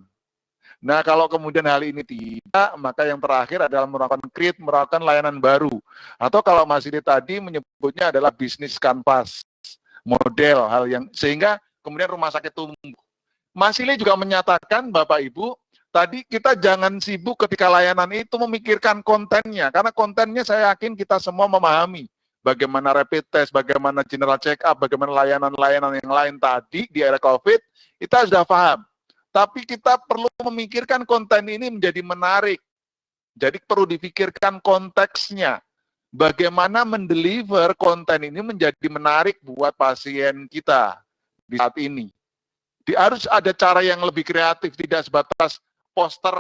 Nah, kalau kemudian hal ini tidak, maka yang terakhir adalah melakukan layanan baru. Atau kalau Mas Ili tadi menyebutnya adalah bisnis canvas, model, hal yang sehingga kemudian rumah sakit tumbuh. Mas Ili juga menyatakan, Bapak Ibu, tadi kita jangan sibuk ketika layanan itu memikirkan kontennya, karena kontennya saya yakin kita semua memahami. Bagaimana rapid test, bagaimana general check up, bagaimana layanan-layanan yang lain tadi di era COVID, kita sudah paham. Tapi kita perlu memikirkan konten ini menjadi menarik. Jadi perlu dipikirkan konteksnya. Bagaimana mendeliver konten ini menjadi menarik buat pasien kita di saat ini. Harus ada cara yang lebih kreatif, tidak sebatas poster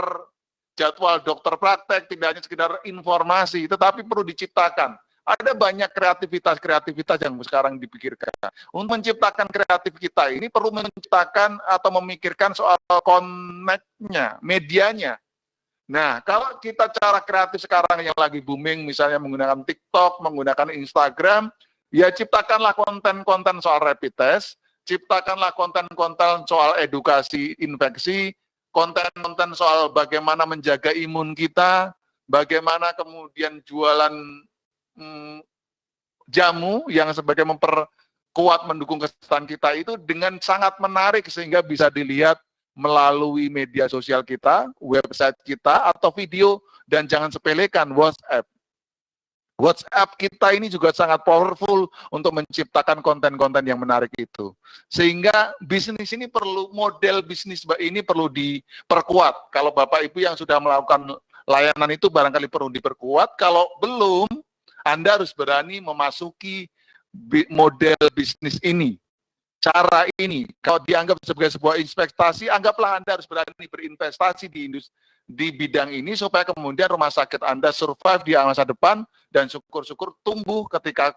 jadwal dokter praktek, tidak hanya sekedar informasi, tetapi perlu diciptakan. Ada banyak kreativitas yang sekarang dipikirkan. Untuk menciptakan kreatif kita ini perlu menciptakan atau memikirkan soal connect-nya, medianya. Nah, kalau kita cara kreatif sekarang yang lagi booming, misalnya menggunakan TikTok, menggunakan Instagram, ya ciptakanlah konten-konten soal rapid test, ciptakanlah konten-konten soal edukasi infeksi, konten-konten soal bagaimana menjaga imun kita, bagaimana kemudian jualan jamu yang sebagai memperkuat mendukung kesehatan kita itu dengan sangat menarik sehingga bisa dilihat melalui media sosial kita, website kita, atau video, dan jangan sepelekan WhatsApp. WhatsApp kita ini juga sangat powerful untuk menciptakan konten-konten yang menarik itu. Sehingga bisnis ini model bisnis ini perlu diperkuat. Kalau Bapak Ibu yang sudah melakukan layanan itu barangkali perlu diperkuat. Kalau belum, Anda harus berani memasuki model bisnis ini. Cara ini, kalau dianggap sebagai sebuah investasi, anggaplah Anda harus berani berinvestasi di bidang ini supaya kemudian rumah sakit Anda survive di masa depan dan syukur-syukur tumbuh ketika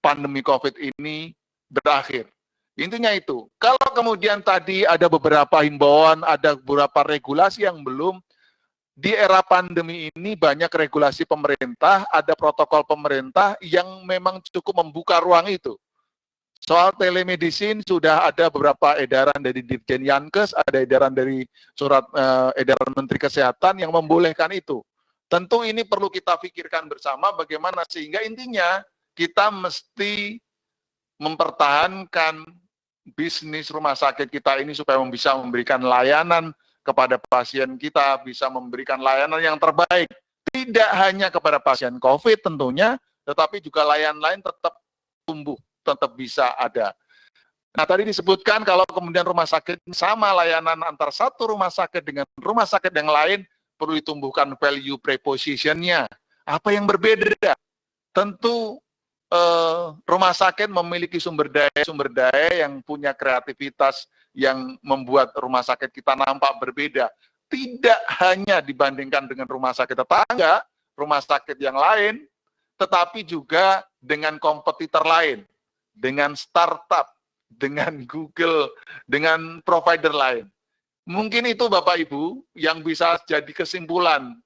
pandemi COVID ini berakhir. Intinya itu. Kalau kemudian tadi ada beberapa himbauan, ada beberapa regulasi yang belum, di era pandemi ini banyak regulasi pemerintah, ada protokol pemerintah yang memang cukup membuka ruang itu. Soal telemedicine sudah ada beberapa edaran dari Dirjen Yankes, ada edaran dari surat edaran Menteri Kesehatan yang membolehkan itu. Tentu ini perlu kita pikirkan bersama bagaimana sehingga intinya kita mesti mempertahankan bisnis rumah sakit kita ini supaya bisa memberikan layanan kepada pasien kita, bisa memberikan layanan yang terbaik. Tidak hanya kepada pasien COVID tentunya, tetapi juga layanan lain tetap tumbuh, tetap bisa ada. Nah, tadi disebutkan kalau kemudian rumah sakit sama layanan antar satu rumah sakit dengan rumah sakit yang lain, perlu ditumbuhkan value preposition-nya. Apa yang berbeda? Tentu rumah sakit memiliki sumber daya yang punya kreativitas yang membuat rumah sakit kita nampak berbeda. Tidak hanya dibandingkan dengan rumah sakit tetangga, rumah sakit yang lain, tetapi juga dengan kompetitor lain, dengan startup, dengan Google, dengan provider lain. Mungkin itu Bapak Ibu yang bisa jadi kesimpulan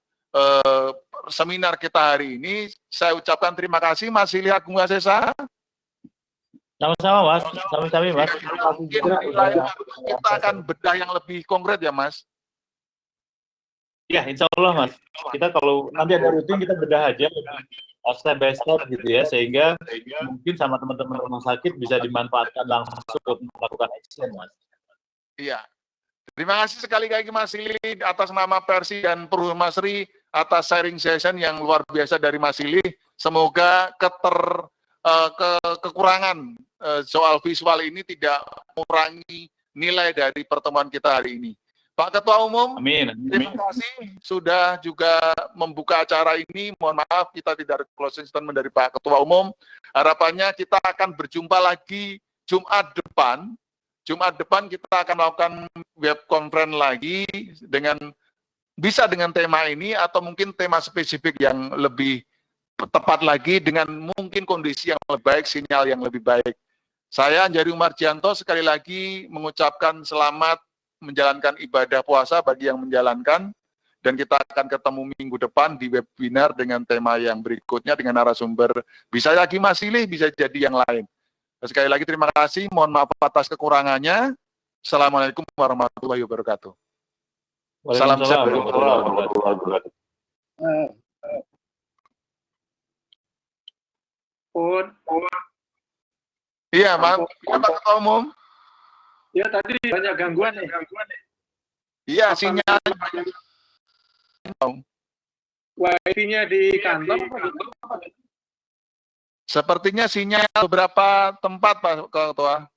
seminar kita hari ini. Saya ucapkan terima kasih Mas Silih Agung Wasesa. Sama-sama Mas, sami-sami Mas. Mungkin kita akan bedah yang lebih konkret ya Mas. Ya, insya Allah Mas. Kita kalau nanti ada rutin kita bedah aja step by step gitu ya, sehingga mungkin sama teman-teman rumah sakit bisa dimanfaatkan langsung untuk melakukan action Mas. Iya. Terima kasih sekali lagi Mas Silih atas nama Persi dan Perhumasri atas sharing session yang luar biasa dari Mas Silih. Semoga kekurangan soal visual ini tidak mengurangi nilai dari pertemuan kita hari ini. Pak Ketua Umum, Amin. Terima kasih sudah juga membuka acara ini. Mohon maaf kita tidak ada closing statement dari Pak Ketua Umum. Harapannya kita akan berjumpa lagi Jumat depan. Jumat depan kita akan melakukan web conference lagi dengan tema ini atau mungkin tema spesifik yang lebih tepat lagi dengan mungkin kondisi yang lebih baik, sinyal yang lebih baik. Saya Anjari Umar Jianto sekali lagi mengucapkan selamat menjalankan ibadah puasa bagi yang menjalankan, dan kita akan ketemu minggu depan di webinar dengan tema yang berikutnya dengan narasumber bisa lagi Mas Silih, bisa jadi yang lain. Sekali lagi terima kasih, mohon maaf atas kekurangannya. Assalamualaikum warahmatullahi wabarakatuh. Salam sehat. Iya, Pak Ketua Umum. Ya tadi banyak gangguan nih. Iya, sinyal. Wifi-nya di kantor. Sepertinya sinyal beberapa tempat Pak Ketua.